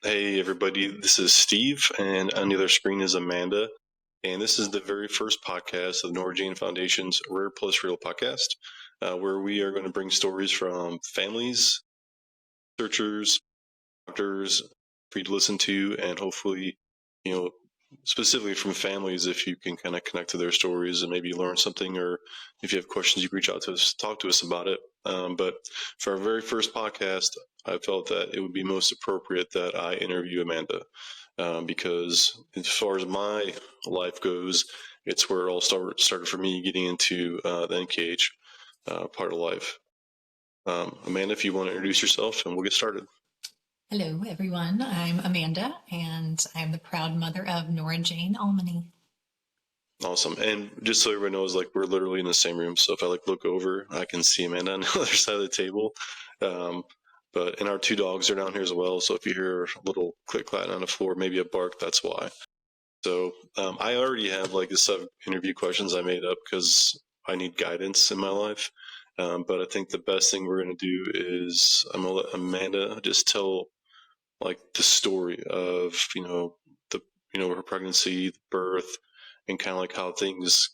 Hey everybody, this is Steve, and on the other screen is Amanda. And this is the very first podcast of Nora Jane Foundation's Rare Plus Real podcast, where we are going to bring stories from families, researchers, doctors for you to listen to, and hopefully, you know, specifically from families, if you can kind of connect to their stories and maybe learn something, or if you have questions, you can reach out to us, talk to us about it. But for our very first podcast, I felt that it would be most appropriate that I interview Amanda, because as far as my life goes, it's where it all started for me getting into the NKH part of life. Amanda, if you want to introduce yourself, and we'll get started. Hello, everyone. I'm Amanda, and I'm the proud mother of Nora Jane Almany. Awesome. And just so everyone knows, like, we're literally in the same room. So if I look over, I can see Amanda on the other side of the table. And our two dogs are down here as well. So if you hear a little click clack on the floor, maybe a bark, that's why. So I already have like a set of interview questions I made up because I need guidance in my life. But I think the best thing we're going to do is I'm going to let Amanda just tell like the story of, her pregnancy, birth, and kind of like how things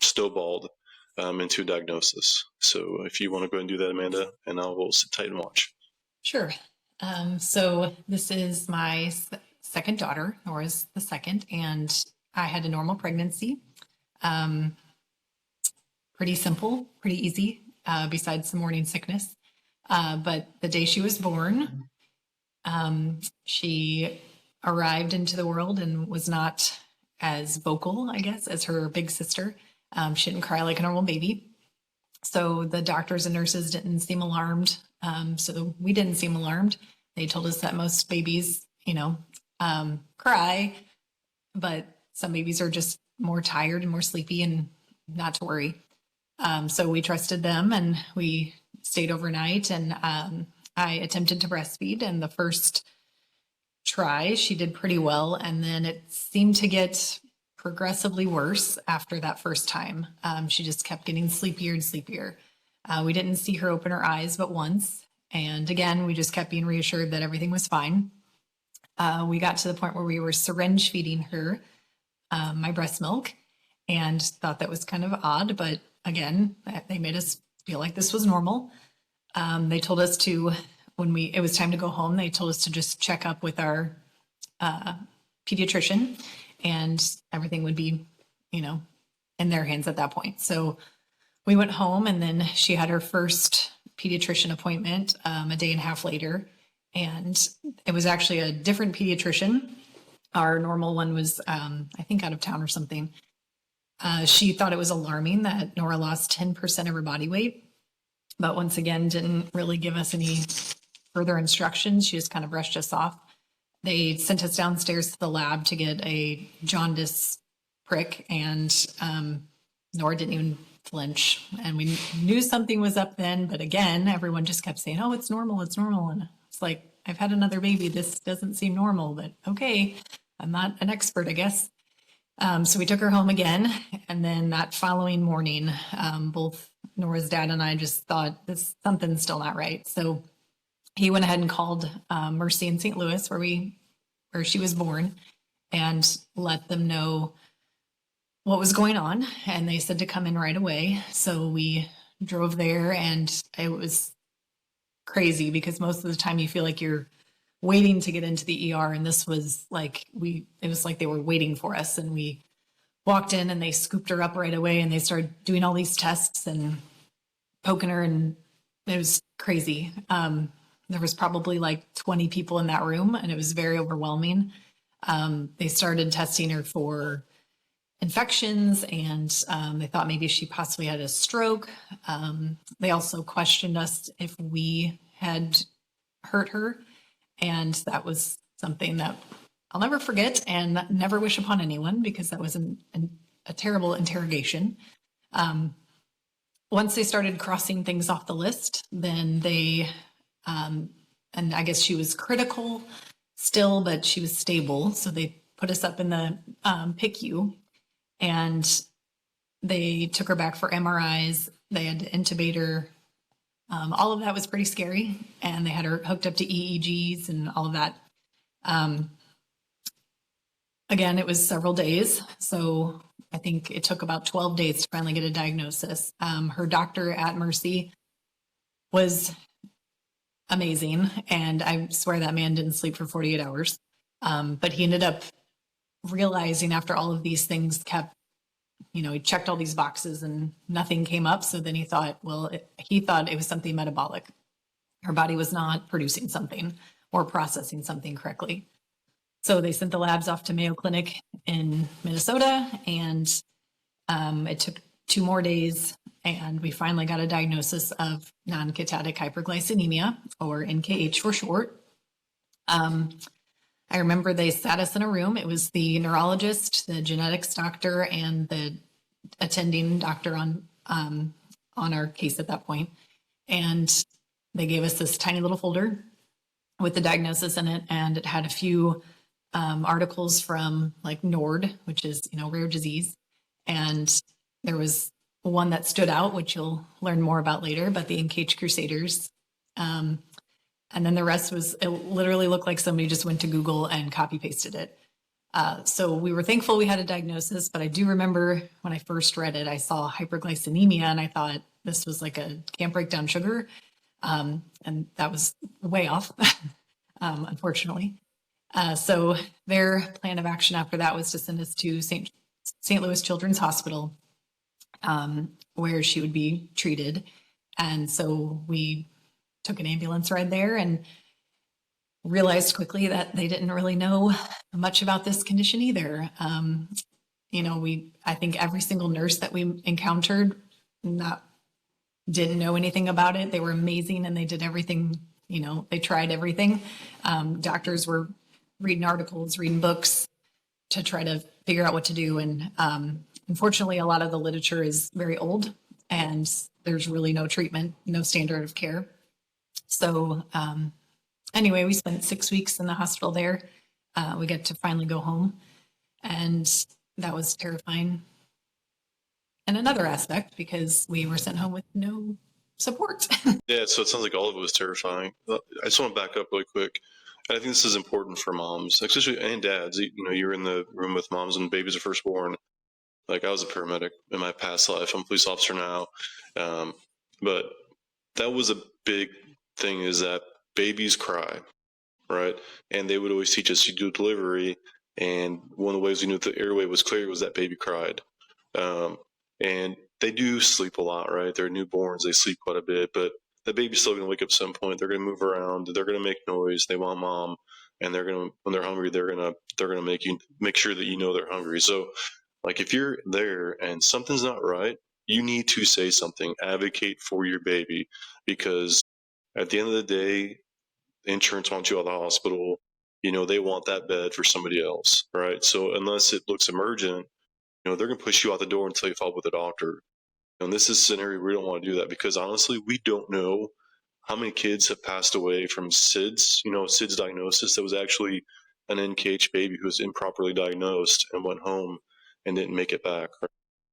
snowballed into a diagnosis. So if you want to go and do that, Amanda, and I will sit tight and watch. Sure. So this is my second daughter, Nora's the second, and I had a normal pregnancy. Pretty simple, pretty easy, besides some morning sickness. But the day she was born, she arrived into the world and was not as vocal, I guess, as her big sister. She didn't cry like a normal baby. So the doctors and nurses didn't seem alarmed. So we didn't seem alarmed. They told us that most babies, cry, but some babies are just more tired and more sleepy and not to worry. So we trusted them and we stayed overnight, and I attempted to breastfeed, and the first try, she did pretty well. And then it seemed to get progressively worse after that first time. She just kept getting sleepier and sleepier. We didn't see her open her eyes but once. And again, we just kept being reassured that everything was fine. We got to the point where we were syringe feeding her my breast milk and thought that was kind of odd. But again, they made us feel like this was normal. They told us to, when it was time to go home, they told us to just check up with our pediatrician, and everything would be, in their hands at that point. So we went home, and then she had her first pediatrician appointment a day and a half later. And it was actually a different pediatrician. Our normal one was, I think, out of town or something. She thought it was alarming that Nora lost 10% of her body weight, but once again, didn't really give us any further instructions. She just kind of brushed us off. They sent us downstairs to the lab to get a jaundice prick, and Nora didn't even flinch. And we knew something was up then, but again, everyone just kept saying, "Oh, it's normal, it's normal." And it's like, I've had another baby. This doesn't seem normal, but okay, I'm not an expert, I guess. So we took her home again. And then that following morning, both Nora's dad and I just thought something's still not right. So he went ahead and called Mercy in St. Louis, where she was born, and let them know what was going on. And they said to come in right away. So we drove there, and it was crazy because most of the time you feel like you're waiting to get into the ER. And this was like, it was like they were waiting for us. And we walked in and they scooped her up right away, and they started doing all these tests and poking her, and it was crazy. There was probably like 20 people in that room, and it was very overwhelming. They started testing her for infections, and they thought maybe she possibly had a stroke. They also questioned us if we had hurt her, and that was something that I'll never forget and never wish upon anyone, because that was a terrible interrogation. Once they started crossing things off the list, then they, and I guess she was critical still, but she was stable. So they put us up in the PICU, and they took her back for MRIs. They had to intubate her. All of that was pretty scary. And they had her hooked up to EEGs and all of that. Again, it was several days. So I think it took about 12 days to finally get a diagnosis. Her doctor at Mercy was amazing. And I swear that man didn't sleep for 48 hours. But he ended up realizing after all of these things he checked all these boxes and nothing came up. So then he thought, he thought it was something metabolic. Her body was not producing something or processing something correctly. So they sent the labs off to Mayo Clinic in Minnesota, and it took 2 more days, and we finally got a diagnosis of Nonketotic Hyperglycinemia, or NKH for short. I remember they sat us in a room. It was the neurologist, the genetics doctor, and the attending doctor on our case at that point. And they gave us this tiny little folder with the diagnosis in it, and it had a few articles from like NORD, which is, rare disease. And there was one that stood out, which you'll learn more about later, but the NKH Crusaders. And then the rest it literally looked like somebody just went to Google and copy pasted it. So we were thankful we had a diagnosis, but I do remember when I first read it, I saw hyperglycinemia and I thought this was like can't break down sugar. And that was way off, unfortunately. So their plan of action after that was to send us to St. Louis Children's Hospital, where she would be treated. And so we took an ambulance ride there and realized quickly that they didn't really know much about this condition either. I think every single nurse that we encountered didn't know anything about it. They were amazing and they did everything, they tried everything. Doctors were reading articles, reading books to try to figure out what to do. And unfortunately, a lot of the literature is very old and there's really no treatment, no standard of care. So anyway, we spent 6 weeks in the hospital there. We got to finally go home, and that was terrifying. And another aspect, because we were sent home with no support. Yeah, so it sounds like all of it was terrifying. I just want to back up really quick. And I think this is important for moms, especially and dads. You're in the room with moms when babies are first born. Like I was a paramedic in my past life. I'm a police officer now. But that was a big thing, is that babies cry, right? And they would always teach us, you do delivery. And one of the ways we knew the airway was clear was that baby cried. And they do sleep a lot, right? They're newborns, they sleep quite a bit, but the baby's still going to wake up at some point. They're going to move around. They're going to make noise. They want mom, and they're going to, when they're hungry, they're going to make sure that they're hungry. So, like if you're there and something's not right, you need to say something. Advocate for your baby, because at the end of the day, the insurance wants you out of the hospital. They want that bed for somebody else, right? So unless it looks emergent, they're going to push you out the door until you follow up with a doctor. And this is a scenario we don't want to do that, because honestly, we don't know how many kids have passed away from SIDS, SIDS diagnosis that was actually an NKH baby who was improperly diagnosed and went home and didn't make it back.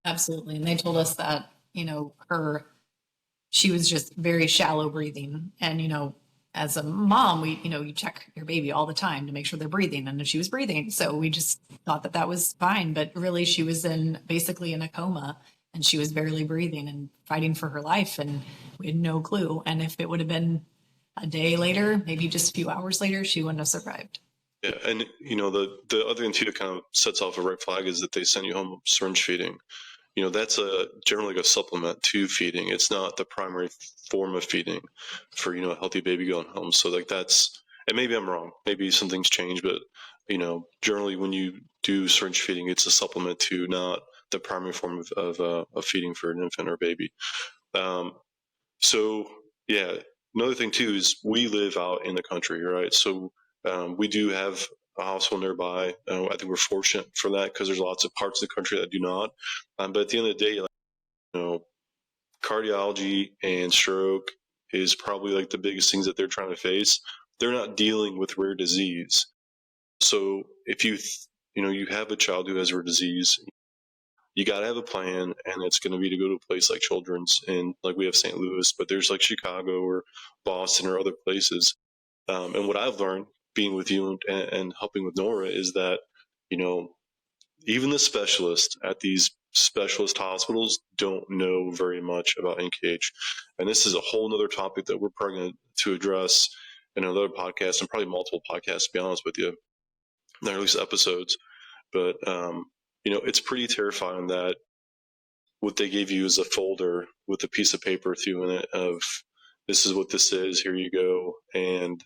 Absolutely. And they told us that, she was just very shallow breathing. And, as a mom, you check your baby all the time to make sure they're breathing. And if she was breathing, so we just thought that was fine. But really, she was basically in a coma, and she was barely breathing and fighting for her life. And we had no clue. And if it would have been a day later, maybe just a few hours later, she wouldn't have survived. Yeah. And, the other thing too that kind of sets off a red flag is that they send you home syringe feeding. That's generally a supplement to feeding. It's not the primary form of feeding for, a healthy baby going home. So like and maybe I'm wrong, maybe some things change, but, generally when you do syringe feeding, it's a supplement to, not the primary form of feeding for an infant or baby. So yeah, another thing too is we live out in the country, right? So we do have a hospital nearby. I think we're fortunate for that, because there's lots of parts of the country that do not. But at the end of the day, cardiology and stroke is probably like the biggest things that they're trying to face. They're not dealing with rare disease. So if you have a child who has rare disease, you got to have a plan, and it's going to be to go to a place like Children's, and like we have St. Louis, but there's like Chicago or Boston or other places. And what I've learned, being with you and helping with Nora is that, even the specialists at these specialist hospitals don't know very much about NKH. And this is a whole nother topic that we're probably going to address in another podcast and probably multiple podcasts, to be honest with you, or at least episodes. But, it's pretty terrifying that what they gave you is a folder with a piece of paper through in it of this is what this is, here you go, and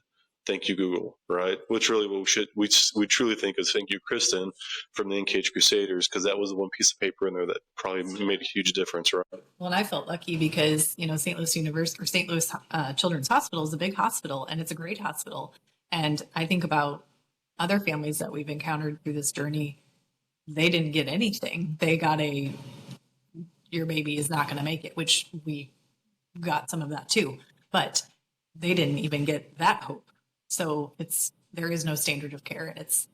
thank you, Google, right? Which really we truly think is thank you, Kristen, from the NKH Crusaders, because that was the one piece of paper in there that probably made a huge difference, right? Well, and I felt lucky because, St. Louis University or St. Louis Children's Hospital is a big hospital and it's a great hospital. And I think about other families that we've encountered through this journey. They didn't get anything. They got your baby is not going to make it, which we got some of that too, but they didn't even get that hope. So there is no standard of care, and it's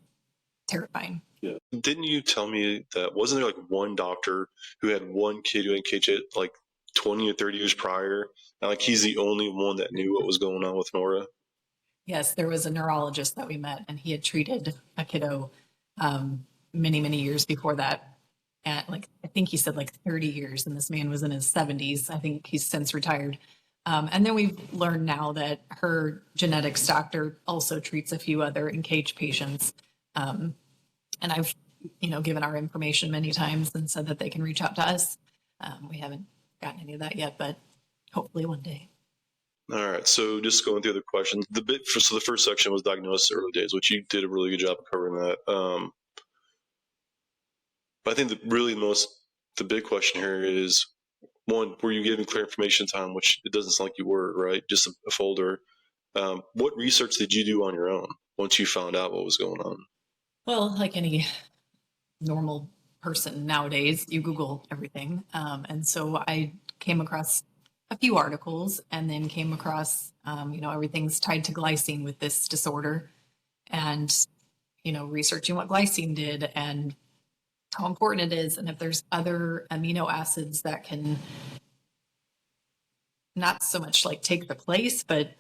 terrifying. Yeah. Didn't you tell me that wasn't there like one doctor who had one kid who had NKH like 20 or 30 years prior? And like he's the only one that knew what was going on with Nora? Yes, there was a neurologist that we met, and he had treated a kiddo many, many years before that. At I think he said 30 years, and this man was in his 70s. I think he's since retired. And then we've learned now that her genetics doctor also treats a few other NKH patients. And I've, given our information many times and said that they can reach out to us. We haven't gotten any of that yet, but hopefully one day. All right. So just going through the questions, so the first section was diagnosis early days, which you did a really good job of covering that. But I think the big question here is, one, were you given clear information time, which it doesn't sound like you were, right? Just a folder. What research did you do on your own once you found out what was going on? Well, like any normal person nowadays, you Google everything. And so I came across a few articles and then came across, everything's tied to glycine with this disorder and, researching what glycine did and how important it is. And if there's other amino acids that can not so much take the place, but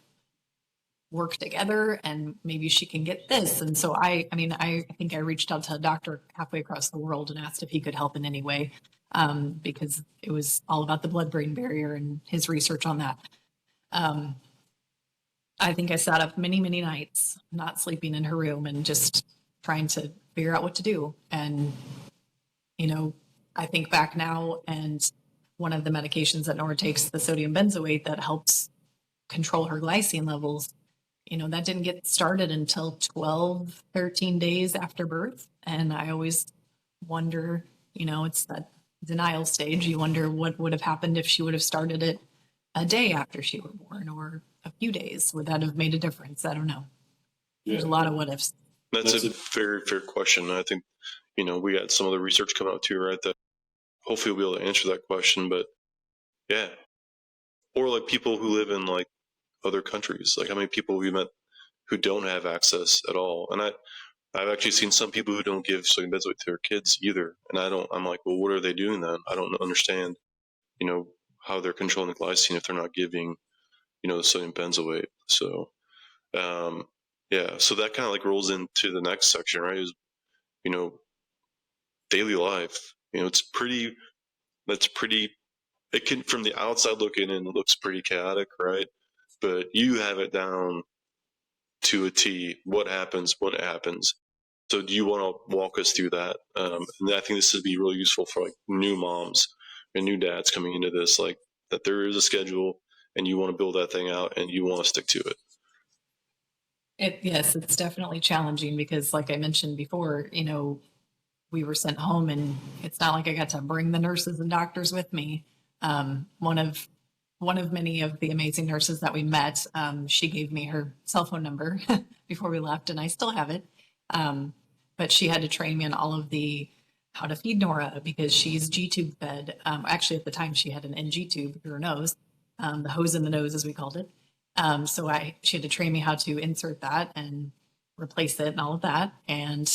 work together and maybe she can get this. And so I think I reached out to a doctor halfway across the world and asked if he could help in any way, because it was all about the blood-brain barrier and his research on that. I think I sat up many, many nights, not sleeping in her room and just trying to figure out what to do. And, I think back now, and one of the medications that Nora takes, the sodium benzoate that helps control her glycine levels, that didn't get started until 12, 13 days after birth. And I always wonder, it's that denial stage. You wonder what would have happened if she would have started it a day after she were born or a few days. Would that have made a difference? I don't know. There's a lot of what ifs. That's a very fair question. I think, we got some of the research coming out too, right? That hopefully we'll be able to answer that question. But yeah. Or people who live in other countries. How many people we met who don't have access at all? And I've actually seen some people who don't give sodium benzoate to their kids either. And I'm like, well, what are they doing then? I don't understand, how they're controlling the glycine if they're not giving, the sodium benzoate. So, yeah, so that kind of rolls into the next section, right? Is, daily life. It can, from the outside looking in, it looks pretty chaotic, right? But you have it down to a T. What happens when it happens? So do you want to walk us through that? And I think this would be really useful for new moms and new dads coming into this, that there is a schedule and you want to build that thing out and you want to stick to it. Yes, it's definitely challenging because like I mentioned before, we were sent home and it's not like I got to bring the nurses and doctors with me. One of many of the amazing nurses that we met, she gave me her cell phone number before we left, and I still have it. But she had to train me on all of how to feed Nora because she's G-tube fed. Actually, at the time, she had an NG tube through her nose, the hose in the nose, as we called it. So she had to train me how to insert that and replace it and all of that. And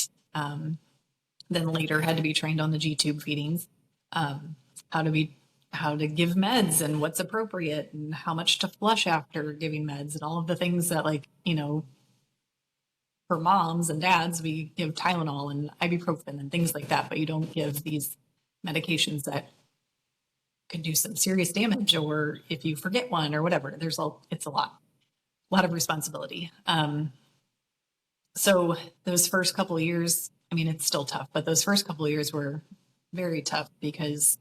then later had to be trained on the G-tube feedings, how to give meds and what's appropriate and how much to flush after giving meds and all of the things that for moms and dads, we give Tylenol and ibuprofen and things like that, but you don't give these medications that could do some serious damage, or if you forget one or whatever, it's a lot of responsibility. So those first couple of years, I mean, it's still tough, but those first couple of years were very tough because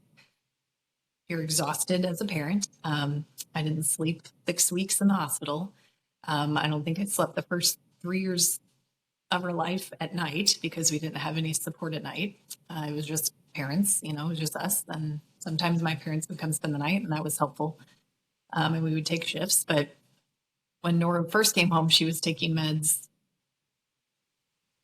you're exhausted as a parent. I didn't sleep 6 weeks in the hospital. I don't think I slept the first 3 years of her life at night because we didn't have any support at night. It was just parents, it was just us. And sometimes my parents would come spend the night, and that was helpful. And we would take shifts. But when Nora first came home, she was taking meds,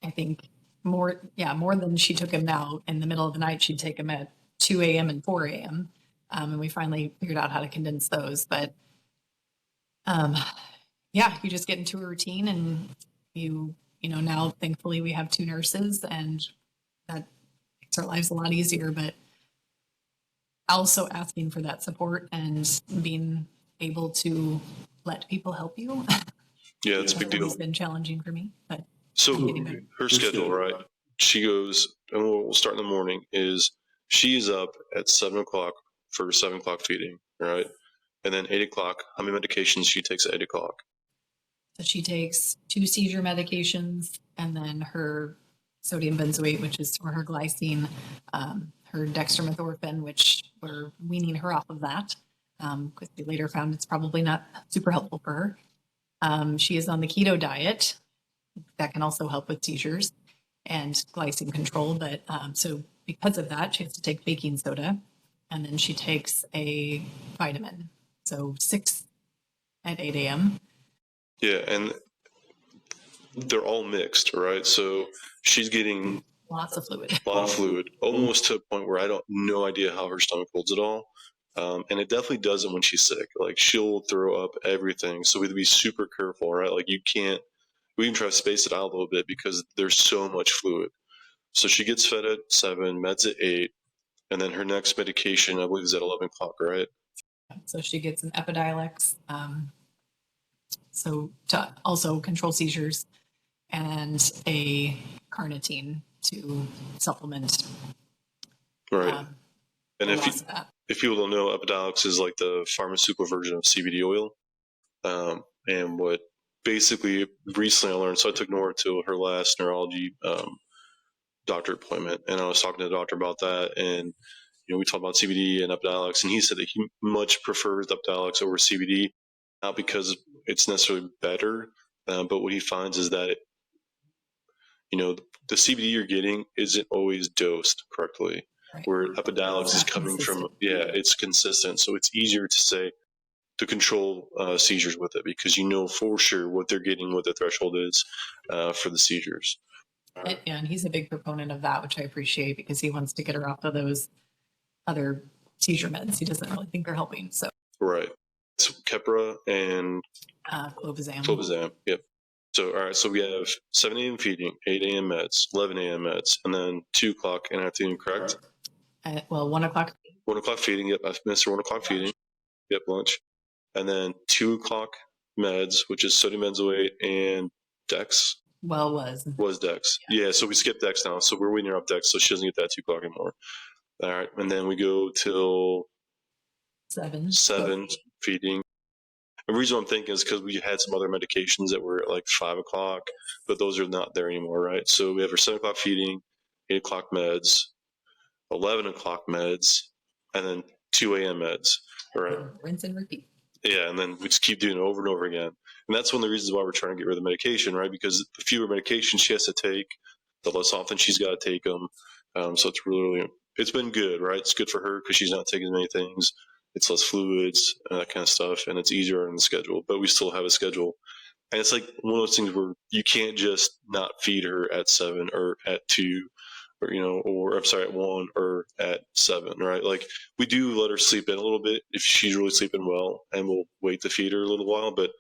I think more than she took them now. In the middle of the night, she'd take them at 2 a.m. and 4 a.m. And we finally figured out how to condense those. But you just get into a routine, and now thankfully we have 2 nurses, and that makes our lives a lot easier. But also asking for that support and being able to let people help you. Yeah, that's a big deal. It's been challenging for me, but so her schedule, right? She goes, and we'll start in the morning. She is up at 7 o'clock for 7 o'clock feeding, right? And then 8 o'clock. How many medications she takes at 8 o'clock? So she takes 2 seizure medications, and then her sodium benzoate, which is for her glycine, her dextromethorphan, which we're weaning her off of that, because we later found it's probably not super helpful for her. She is on the keto diet. That can also help with seizures and glycine control. But so because of that, she has to take baking soda, and then she takes a vitamin. So 6 at 8 a.m. Yeah, and they're all mixed, right? So she's getting lots of fluid. A lot of fluid, almost to a point where I don't no idea how her stomach holds it all. And it definitely doesn't when she's sick. Like, she'll throw up everything. So we have to be super careful, right? Like, we can try to space it out a little bit because there's so much fluid. So she gets fed at 7, meds at 8, and then her next medication, I believe, is at 11 o'clock, right? So she gets an Epidiolex, so to also control seizures, and a carnitine to supplement. Right. And if people don't know, Epidiolex is like the pharmaceutical version of CBD oil. And what basically recently I learned, so I took Nora to her last neurology doctor appointment, and I was talking to the doctor about that, and we talked about CBD and Epidiolex, and he said that he much prefers Epidiolex over CBD, not because it's necessarily better, but what he finds is that the CBD you're getting isn't always dosed correctly, right, where Epidiolex is coming from. Yeah, it's consistent, so it's easier to control seizures with it because for sure what they're getting, what the threshold is for the seizures. And he's a big proponent of that, which I appreciate, because he wants to get her off of those other seizure meds. He doesn't really think they're helping. So right, it's Keppra and clobazam. Yep. So all right, so we have 7 a.m. feeding, 8 a.m. meds, 11 a.m. meds, and then 2 o'clock in the afternoon, correct? 1 o'clock. 1 o'clock feeding. Yep, I missed 1 o'clock feeding. Yep, lunch. And then 2 o'clock meds, which is sodium benzoate and Dex. Was Dex. Yeah, so we skipped Dex now. So we're waiting her up Dex, so she doesn't get that 2 o'clock anymore. All right, and then we go till 7 feeding. The reason I'm thinking is because we had some other medications that were at like 5 o'clock, but those are not there anymore, right? So we have our 7 o'clock feeding, 8 o'clock meds, 11 o'clock meds, and then 2 a.m. meds. Right. Rinse and repeat. Yeah, and then we just keep doing it over and over again. And that's one of the reasons why we're trying to get rid of the medication, right? Because the fewer medications she has to take, the less often she's got to take them. So it's really, it's been good, right? It's good for her because she's not taking as many things. It's less fluids and that kind of stuff, and it's easier on the schedule. But we still have a schedule. And it's like one of those things where you can't just not feed her at 7 or at 2 or at 1 or at 7, right? Like, we do let her sleep in a little bit if she's really sleeping well, and we'll wait to feed her a little while. But,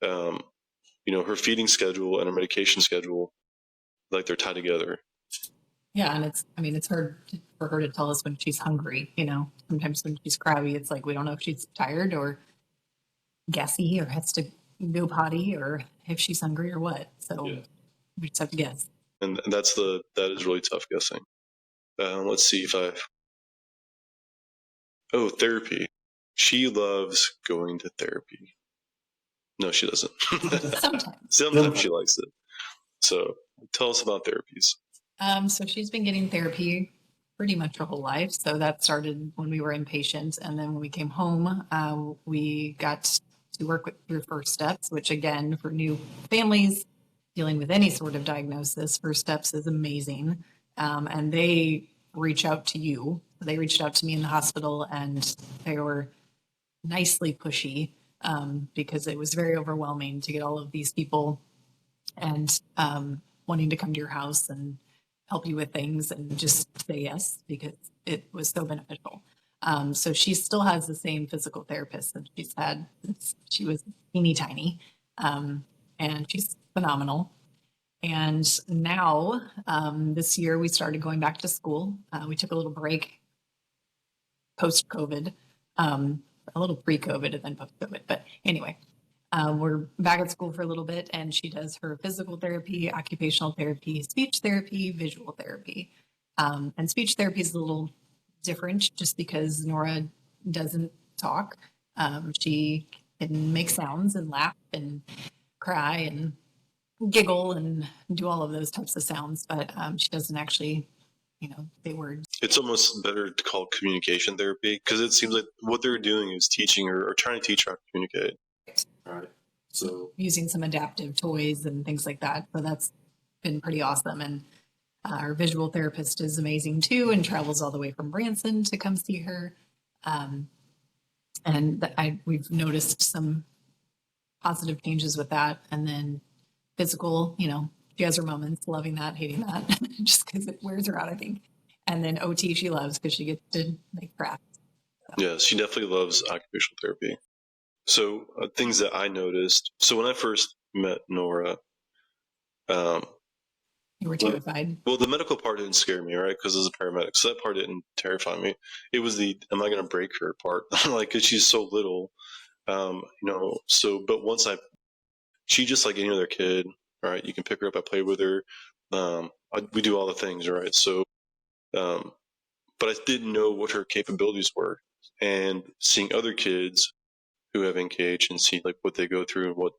her feeding schedule and her medication schedule, like, they're tied together. Yeah. And it's hard for her to tell us when she's hungry. Sometimes when she's crabby, it's like, we don't know if she's tired or gassy or has to go potty or if she's hungry or what. So We just have to guess. And that is really tough guessing. Let's see if therapy. She loves going to therapy. No, she doesn't. Sometimes. Sometimes she likes it. So tell us about therapies. So she's been getting therapy pretty much her whole life. So that started when we were inpatient. And then when we came home, we got to work through First Steps, which again, for new families dealing with any sort of diagnosis, First Steps is amazing. And they reach out to you. They reached out to me in the hospital and they were nicely pushy because it was very overwhelming to get all of these people and wanting to come to your house and help you with things and just say yes because it was so beneficial. So she still has the same physical therapist that she's had since she was teeny tiny. And she's phenomenal. And now this year we started going back to school. We took a little break post-COVID, a little pre-COVID and then post-COVID. But anyway, we're back at school for a little bit and she does her physical therapy, occupational therapy, speech therapy, visual therapy. And speech therapy is a little different just because Nora doesn't talk. She can make sounds and laugh and cry and giggle and do all of those types of sounds, but she doesn't actually, say words. It's almost better to call it communication therapy because it seems like what they're doing is teaching her or trying to teach her how to communicate. Right. So using some adaptive toys and things like that. So that's been pretty awesome. And our visual therapist is amazing too and travels all the way from Branson to come see her. We've noticed some positive changes with that. And then physical, she has her moments, loving that, hating that, just because it wears her out, I think. And then OT she loves because she gets to make crafts. So. Yeah, she definitely loves occupational therapy. So things that I noticed. So when I first met Nora, you were terrified. Well, the medical part didn't scare me, right? Because as a paramedic, so that part didn't terrify me. It was the am I going to break her part, like because she's so little, So, but she just like any other kid, right? You can pick her up, I play with her, we do all the things, right? So, but I didn't know what her capabilities were, and seeing other kids who have NKH and see like what they go through and what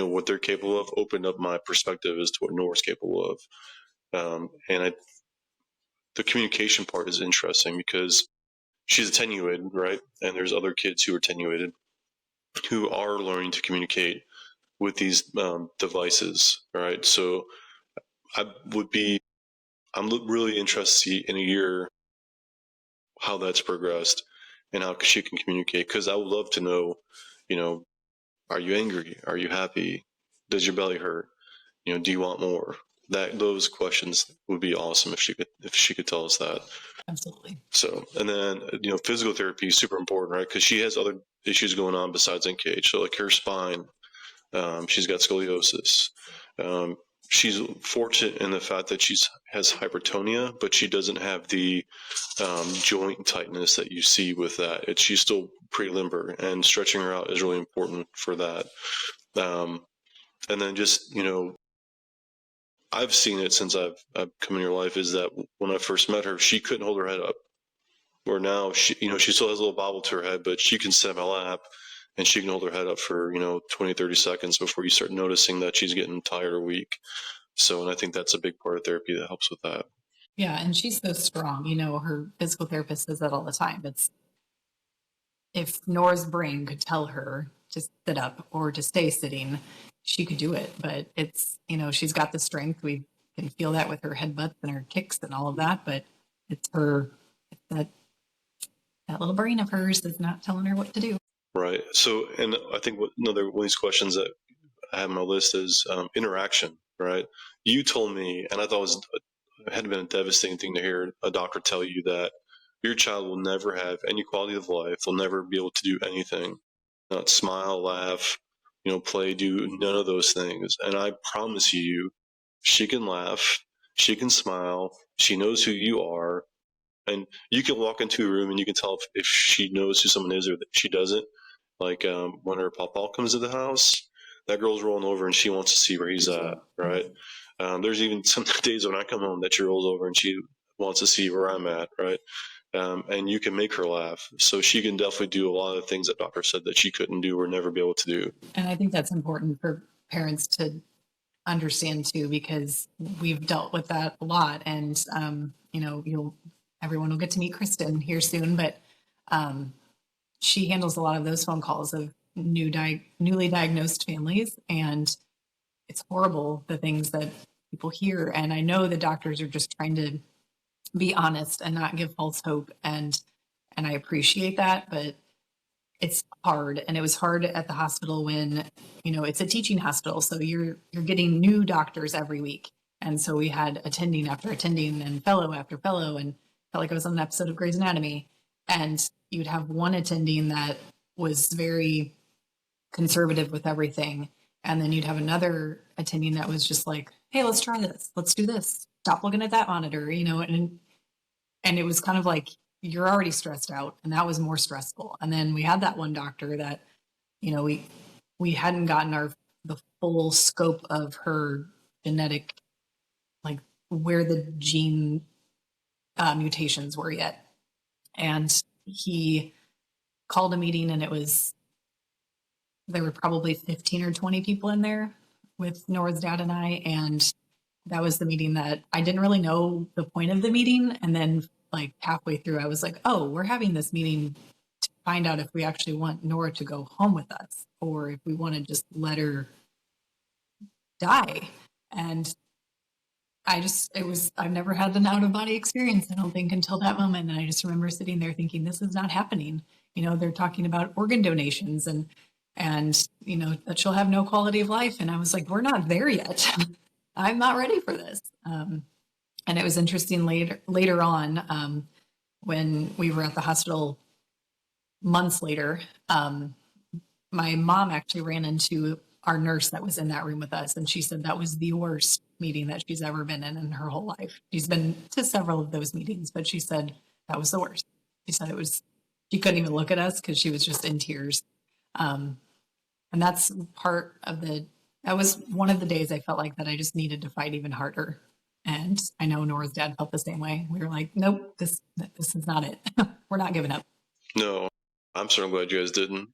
what they're capable of opened up my perspective as to what Nora's capable of. The communication part is interesting because she's attenuated, right? And there's other kids who are attenuated who are learning to communicate with these devices, right? So I'm really interested to see in a year how that's progressed and how she can communicate. Because I would love to know, are you angry? Are you happy? Does your belly hurt? Do you want more? Those questions would be awesome if she could tell us that. Absolutely. So, and then physical therapy is super important, right? Because she has other issues going on besides NKH. So, like her spine, she's got scoliosis. She's fortunate in the fact that she has hypertonia, but she doesn't have the joint tightness that you see with that. She's still pretty limber, and stretching her out is really important for that. And then just I've seen it since I've come in your life is that when I first met her, she couldn't hold her head up. Where now she still has a little bobble to her head, but she can sit in my lap and she can hold her head up for 20, 30 seconds before you start noticing that she's getting tired or weak. So, and I think that's a big part of therapy that helps with that. Yeah, and she's so strong. Her physical therapist says that all the time. If Nora's brain could tell her to sit up or to stay sitting, she could do it. But it's, she's got the strength. We can feel that with her headbutts and her kicks and all of that. But it's that little brain of hers that's not telling her what to do. Right. So, and I think another one of these questions that I have on my list is interaction, right? You told me, and I thought it had been a devastating thing to hear a doctor tell you that your child will never have any quality of life. They'll never be able to do anything, not smile, laugh, play, do none of those things. And I promise you, she can laugh, she can smile, she knows who you are. And you can walk into a room and you can tell if she knows who someone is or that she doesn't. Like when her papa comes to the house, that girl's rolling over and she wants to see where he's at, right? There's even some days when I come home that she rolls over and she wants to see where I'm at, right? And you can make her laugh. So she can definitely do a lot of things that doctor said that she couldn't do or never be able to do. And I think that's important for parents to understand too, because we've dealt with that a lot. And, everyone will get to meet Kristen here soon, but she handles a lot of those phone calls of newly diagnosed families. And it's horrible, the things that people hear. And I know the doctors are just trying to be honest and not give false hope. And I appreciate that, but it's hard. And it was hard at the hospital when, it's a teaching hospital. So you're getting new doctors every week. And so we had attending after attending and fellow after fellow, and felt like I was on an episode of Grey's Anatomy. And you'd have one attending that was very conservative with everything. And then you'd have another attending that was just like, hey, let's try this. Let's do this. Stop looking at that monitor, and it was kind of like, you're already stressed out, and that was more stressful. And then we had that one doctor that, we hadn't gotten the full scope of her genetic, like where the gene mutations were yet. And he called a meeting, and there were probably 15 or 20 people in there with Nora's dad and I. And that was the meeting that I didn't really know the point of the meeting. And then like halfway through, I was like, oh, we're having this meeting to find out if we actually want Nora to go home with us, or if we want to just let her die. And I've never had an out of body experience, I don't think, until that moment. And I just remember sitting there thinking, this is not happening. They're talking about organ donations and that she'll have no quality of life. And I was like, we're not there yet. I'm not ready for this. And it was interesting later on, when we were at the hospital months later, my mom actually ran into our nurse that was in that room with us. And she said that was the worst meeting that she's ever been in her whole life. She's been to several of those meetings, but she said that was the worst. She said she couldn't even look at us because she was just in tears. And that's that was one of the days I felt like that I just needed to fight even harder. And I know Nora's dad felt the same way. We were like, nope, this is not it. We're not giving up. No, I'm so glad you guys didn't.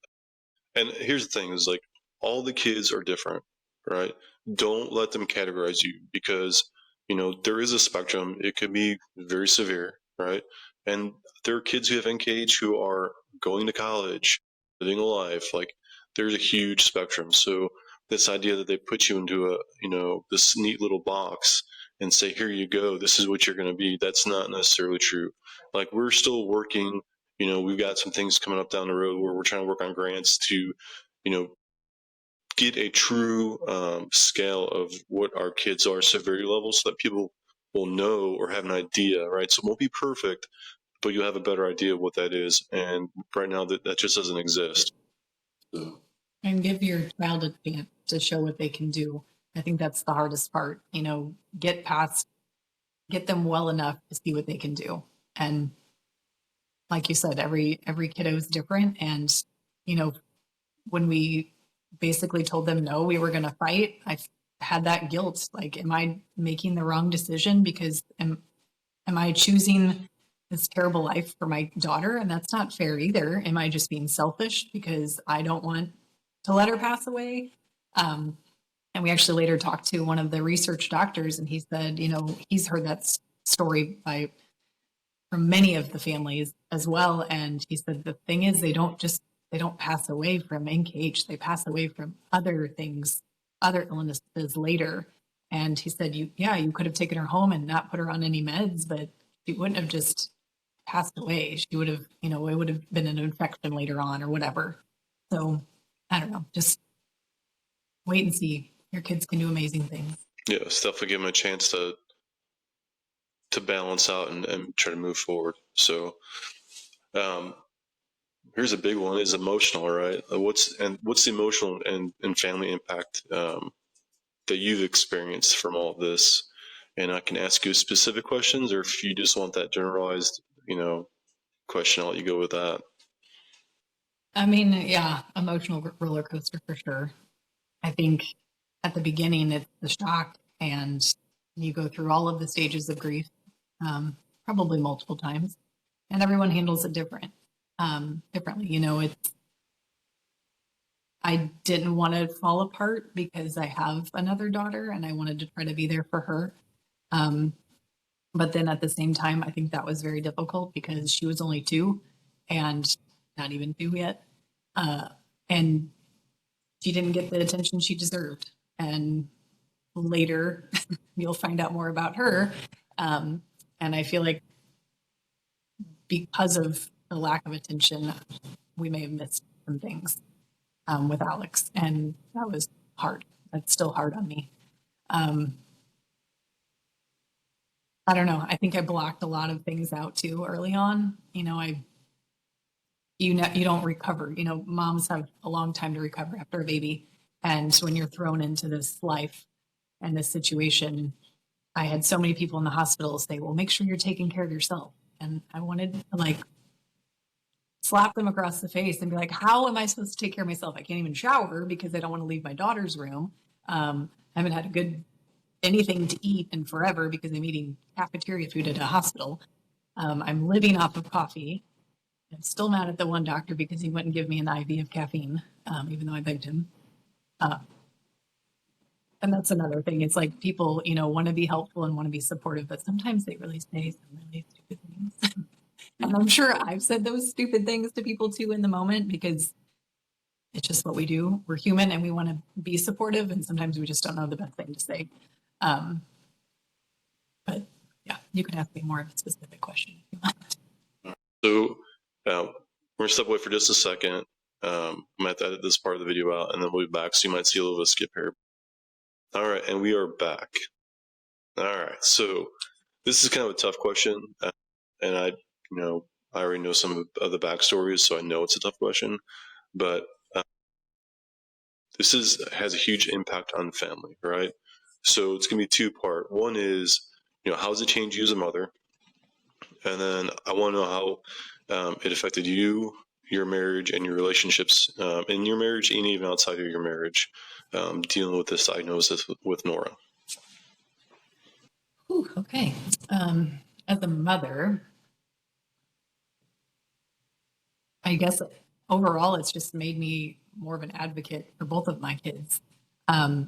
And here's the thing is like, all the kids are different, right? Don't let them categorize you, because, there is a spectrum. It could be very severe, right? And there are kids who have NKH who are going to college, living a life. Like, there's a huge spectrum. So this idea that they put you into this neat little box and say, here you go, this is what you're going to be, that's not necessarily true. Like, we're still working. We've got some things coming up down the road where we're trying to work on grants to, get a true scale of what our kids are severity levels, so that people will know or have an idea, right? So it won't be perfect, but you'll have a better idea of what that is. And right now that just doesn't exist. And give your child a chance to show what they can do. I think that's the hardest part, get them well enough to see what they can do. And like you said, every kiddo is different. And, when we basically told them no, we were going to fight, I had that guilt. Like, am I making the wrong decision? Because am I choosing this terrible life for my daughter? And that's not fair either. Am I just being selfish because I don't want to let her pass away? And we actually later talked to one of the research doctors, and he said, he's heard that story from many of the families as well. And he said, the thing is, they don't pass away from NKH. They pass away from other things, other illnesses later. And he said, you could have taken her home and not put her on any meds, but she wouldn't have just passed away. She would have, it would have been an infection later on or whatever. So I don't know, just wait and see. Your kids can do amazing things. Yeah, definitely give them a chance to balance out and try to move forward. So, here's a big one: is emotional, right? What's the emotional and family impact that you've experienced from all of this? And I can ask you specific questions, or if you just want that generalized, question, I'll let you go with that. I mean, yeah, emotional roller coaster for sure. I think at the beginning, it's the shock, and you go through all of the stages of grief, probably multiple times, and everyone handles it differently. I didn't want to fall apart because I have another daughter and I wanted to try to be there for her. But then at the same time, I think that was very difficult because she was only 2 and not even 2 yet. And she didn't get the attention she deserved. And later, you'll find out more about her. And I feel like because of the lack of attention, we may have missed some things with Alex. And that was hard. That's still hard on me. I don't know. I think I blocked a lot of things out too early on. You don't recover. Moms have a long time to recover after a baby. And when you're thrown into this life and this situation, I had so many people in the hospital say, well, make sure you're taking care of yourself. And I wanted to slap them across the face and be like, how am I supposed to take care of myself? I can't even shower because I don't want to leave my daughter's room. I haven't had a good anything to eat in forever because I'm eating cafeteria food at a hospital. I'm living off of coffee. I'm still mad at the one doctor because he wouldn't give me an IV of caffeine, even though I begged him. And that's another thing. It's like people, want to be helpful and want to be supportive, but sometimes they really say some really stupid things. And I'm sure I've said those stupid things to people too in the moment because it's just what we do. We're human and we want to be supportive, and sometimes we just don't know the best thing to say. But yeah, you can ask me more of a specific question if you want. So we're going to step away for just a second. I might edit this part of the video out and then we'll be back. So you might see a little bit of skip here. All right. And we are back. All right. So this is kind of a tough question. And I already know some of the backstories, so I know it's a tough question, but this has a huge impact on family, right? So it's going to be two-part. One is, how does it change you as a mother? And then I want to know how it affected you, your marriage, and your relationships in your marriage and even outside of your marriage, dealing with this diagnosis with Nora. Ooh, okay. As a mother, I guess overall, it's just made me more of an advocate for both of my kids. A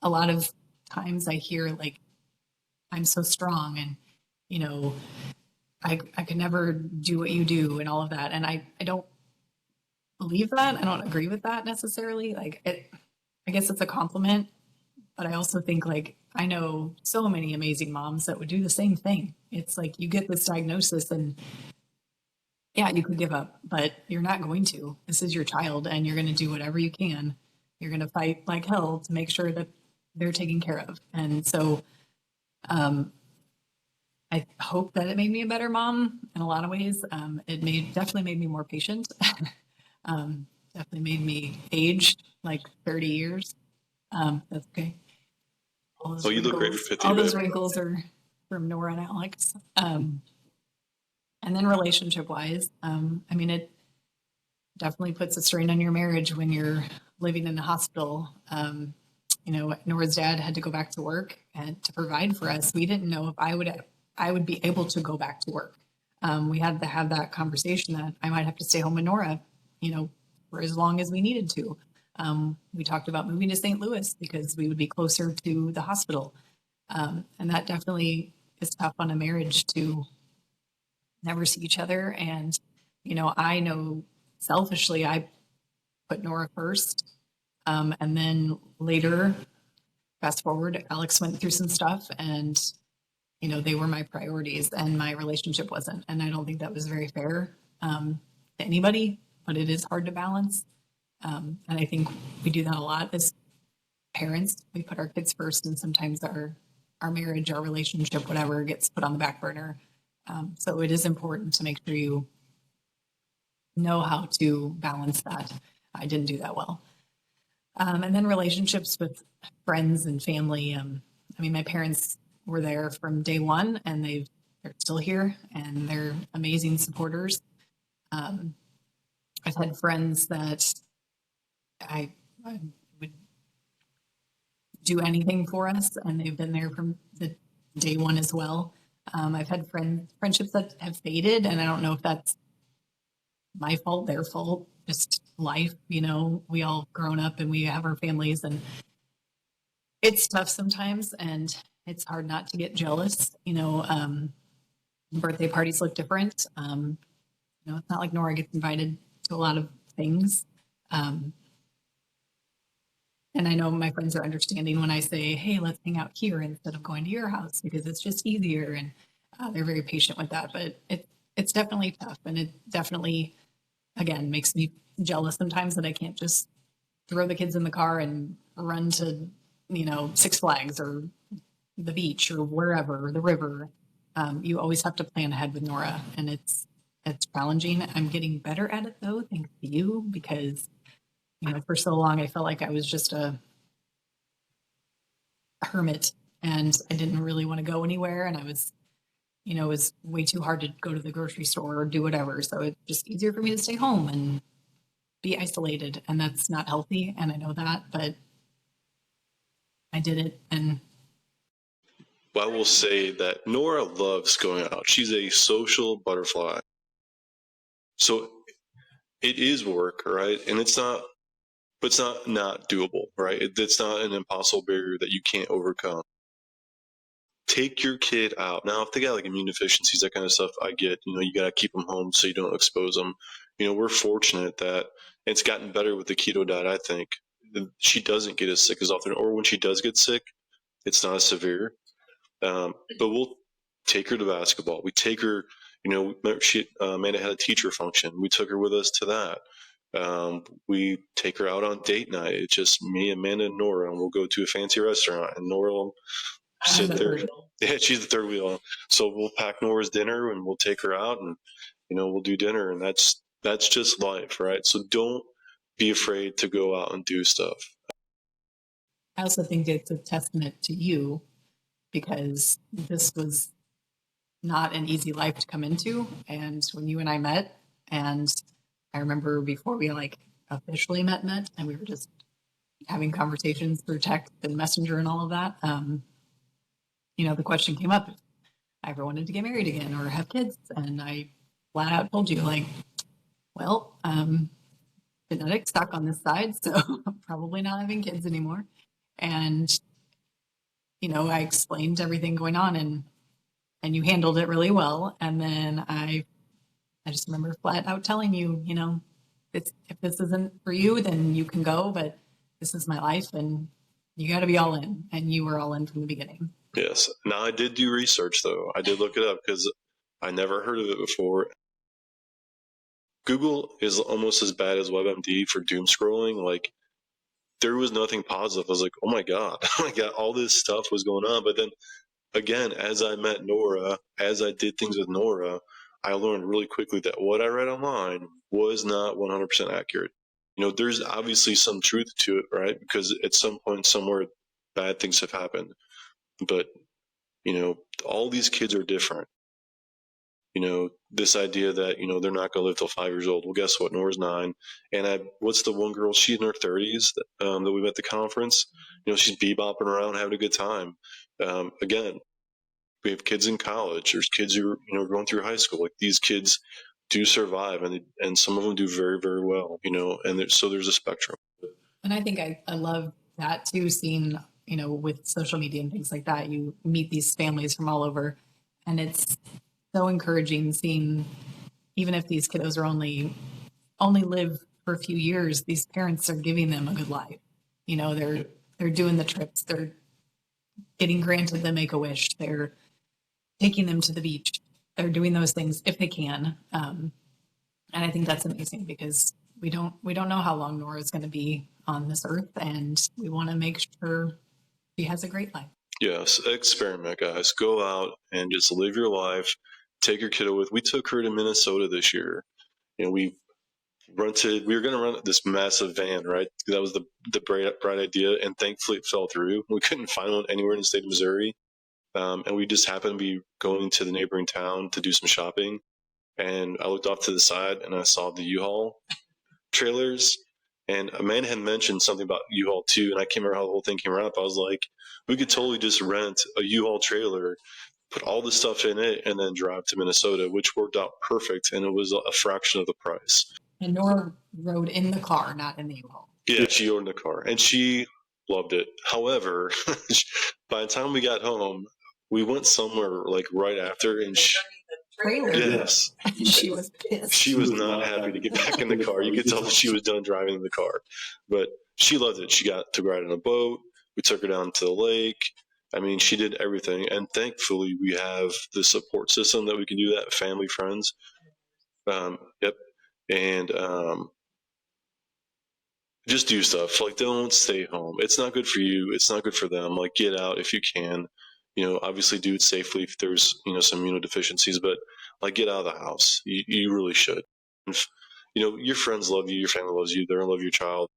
lot of times I hear I'm so strong and, I could never do what you do and all of that. And I don't believe that. I don't agree with that necessarily. I guess it's a compliment, but I also think I know so many amazing moms that would do the same thing. It's like you get this diagnosis and yeah, you could give up, but you're not going to. This is your child and you're going to do whatever you can. You're going to fight like hell to make sure that they're taken care of. And so I hope that it made me a better mom in a lot of ways. It definitely made me more patient. Definitely made me age 30 years. That's okay. You look great for 50. All those wrinkles are from Nora and Alex. And then relationship wise, it definitely puts a strain on your marriage when you're living in the hospital. Nora's dad had to go back to work and to provide for us. We didn't know if I would be able to go back to work. We had to have that conversation that I might have to stay home with Nora, for as long as we needed to. We talked about moving to St. Louis because we would be closer to the hospital. And that definitely is tough on a marriage to never see each other. And, I know selfishly, I put Nora first. And then later, fast forward, Alex went through some stuff and, they were my priorities and my relationship wasn't. And I don't think that was very fair to anybody, but it is hard to balance. And I think we do that a lot as parents. We put our kids first and sometimes our marriage, our relationship, whatever gets put on the back burner. So it is important to make sure you know how to balance that. I didn't do that well. And then relationships with friends and family. My parents were there from day one and they're still here and they're amazing supporters. I've had friends that I would do anything for us, and they've been there from the day one as well. I've had friendships that have faded, and I don't know if that's my fault, their fault, just life. We all grown up and we have our families, and it's tough sometimes, and it's hard not to get jealous. Birthday parties look different. It's not like Nora gets invited to a lot of things. And I know my friends are understanding when I say, hey, let's hang out here instead of going to your house because it's just easier. And they're very patient with that. But it's definitely tough. And it definitely, again, makes me jealous sometimes that I can't just throw the kids in the car and run to, Six Flags or the beach or wherever, or the river. You always have to plan ahead with Nora. And it's challenging. I'm getting better at it, though, thanks to you, because for so long, I felt like I was just a hermit and I didn't really want to go anywhere. And I was, it was way too hard to go to the grocery store or do whatever. So it's just easier for me to stay home and be isolated. And that's not healthy. And I know that, but I did it. And I will say that Nora loves going out. She's a social butterfly. So it is work, right? And it's not not doable, right? It's not an impossible barrier that you can't overcome. Take your kid out. Now, if they got like immune deficiencies, that kind of stuff, I get, you got to keep them home so you don't expose them. We're fortunate that it's gotten better with the keto diet, I think. She doesn't get as sick as often, or when she does get sick, it's not as severe. But we'll take her to basketball. We take her, Amanda had a teacher function. We took her with us to that. We take her out on date night. It's just me, Amanda, and Nora, and we'll go to a fancy restaurant, and Nora will sit there. Yeah, she's the third wheel. So we'll pack Nora's dinner, and we'll take her out, and we'll do dinner, and that's just life, right? So don't be afraid to go out and do stuff. I also think it's a testament to you because this was not an easy life to come into. And when you and I met, and I remember before we officially met, and we were just having conversations through text and messenger and all of that. The question came up, if I ever wanted to get married again or have kids. And I flat out told you well, genetics stuck on this side, so I'm probably not having kids anymore. And, I explained everything going on and you handled it really well. And then I just remember flat out telling you, if this isn't for you, then you can go, but this is my life and you got to be all in. And you were all in from the beginning. Yes. Now, I did do research, though. I did look it up because I never heard of it before. Google is almost as bad as WebMD for doom scrolling. There was nothing positive. I was like, oh my God, all this stuff was going on. But then again, as I met Nora, as I did things with Nora, I learned really quickly that what I read online was not 100% accurate. There's obviously some truth to it, right? Because at some point, somewhere, bad things have happened. But, all these kids are different. This idea that, they're not going to live till 5 years old. Well, guess what? Nora's 9. And what's the one girl? She's in her 30s that we met at the conference. She's bebopping around, having a good time. Again, we have kids in college. There's kids who are, going through high school. These kids do survive, and some of them do very, very well, and so there's a spectrum. And I think I love that too, seeing, with social media and things like that, you meet these families from all over, and it's so encouraging seeing, even if these kiddos are only live for a few years, these parents are giving them a good life. They're doing the trips, they're getting granted the Make-A-Wish, they're taking them to the beach, they're doing those things if they can. And I think that's amazing because we don't know how long Nora is going to be on this earth, and we want to make sure she has a great life. Yes, experiment, guys. Go out and just live your life. Take your kiddo with. We took her to Minnesota this year. We were going to rent this massive van, right? That was the bright idea, and thankfully it fell through. We couldn't find one anywhere in the state of Missouri, and we just happened to be going to the neighboring town to do some shopping, and I looked off to the side and I saw the U-Haul trailers, And Amanda had mentioned something about U-Haul too, and I can't remember how the whole thing came around up. I was like, we could totally just rent a U-Haul trailer, put all the stuff in it, and then drive to Minnesota, which worked out perfect, and it was a fraction of the price. And Nora rode in the car, not in the U-Haul. Yeah, she owned the car, and she loved it. However, by the time we got home, we went somewhere like right after, and yes, She was pissed. she was not happy to get back in the car. You could tell that she was done driving in the car, but she loved it. She got to ride on a boat. We took her down to the lake. I mean, she did everything, and thankfully, we have the support system that we can do that. Family, friends. Yep, and just do stuff. Like, don't stay home. It's not good for you. It's not good for them. Like, get out if you can. Obviously do it safely if there's, some immunodeficiencies, but like, get out of the house. You really should. If, your friends love you, your family loves you, they're going to love your child.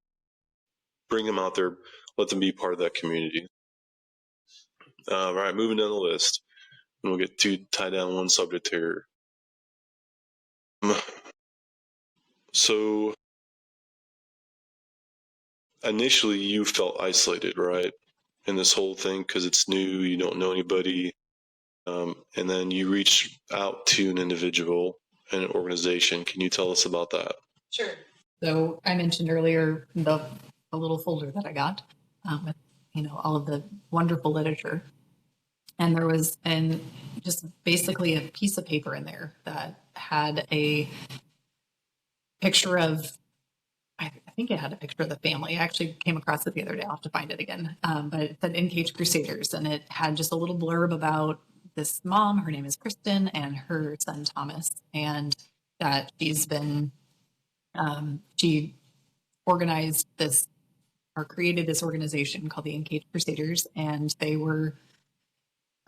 Bring them out there. Let them be part of that community. All right, moving down the list. And we'll get too tied down one subject here. So initially you felt isolated, right? In this whole thing, because it's new, you don't know anybody. And then you reach out to an individual and an organization. Can you tell us about that? Sure. So I mentioned earlier the little folder that I got with all of the wonderful literature, and there was just basically a piece of paper in there that had a picture of, I think it had a picture of the family. I actually came across it the other day. I'll have to find it again. But it said Engaged Crusaders, and it had just a little blurb about this mom. Her name is Kristen, and her son Thomas, and that she's been, she organized this or created this organization called the Engaged Crusaders, and they were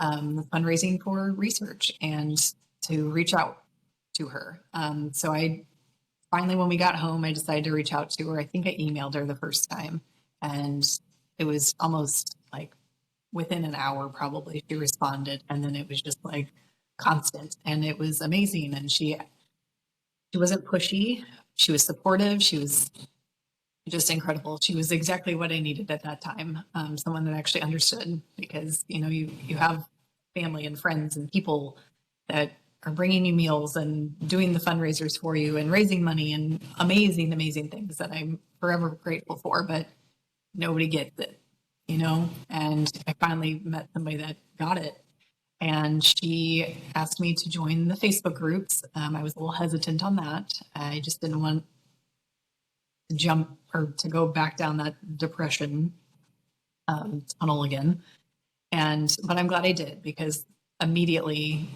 fundraising for research and to reach out to her. So I finally, when we got home, I decided to reach out to her. I think I emailed her the first time, and it was almost like within an hour, probably, she responded. And then it was just like constant, and it was amazing. And she wasn't pushy. She was supportive. She was just incredible. She was exactly what I needed at that time. Someone that actually understood, because, you have family and friends and people that are bringing you meals and doing the fundraisers for you and raising money and amazing, amazing things that I'm forever grateful for, but nobody gets it, and I finally met somebody that got it. And she asked me to join the Facebook groups. I was a little hesitant on that. I just didn't want to jump or to go back down that depression tunnel again. But I'm glad I did, because immediately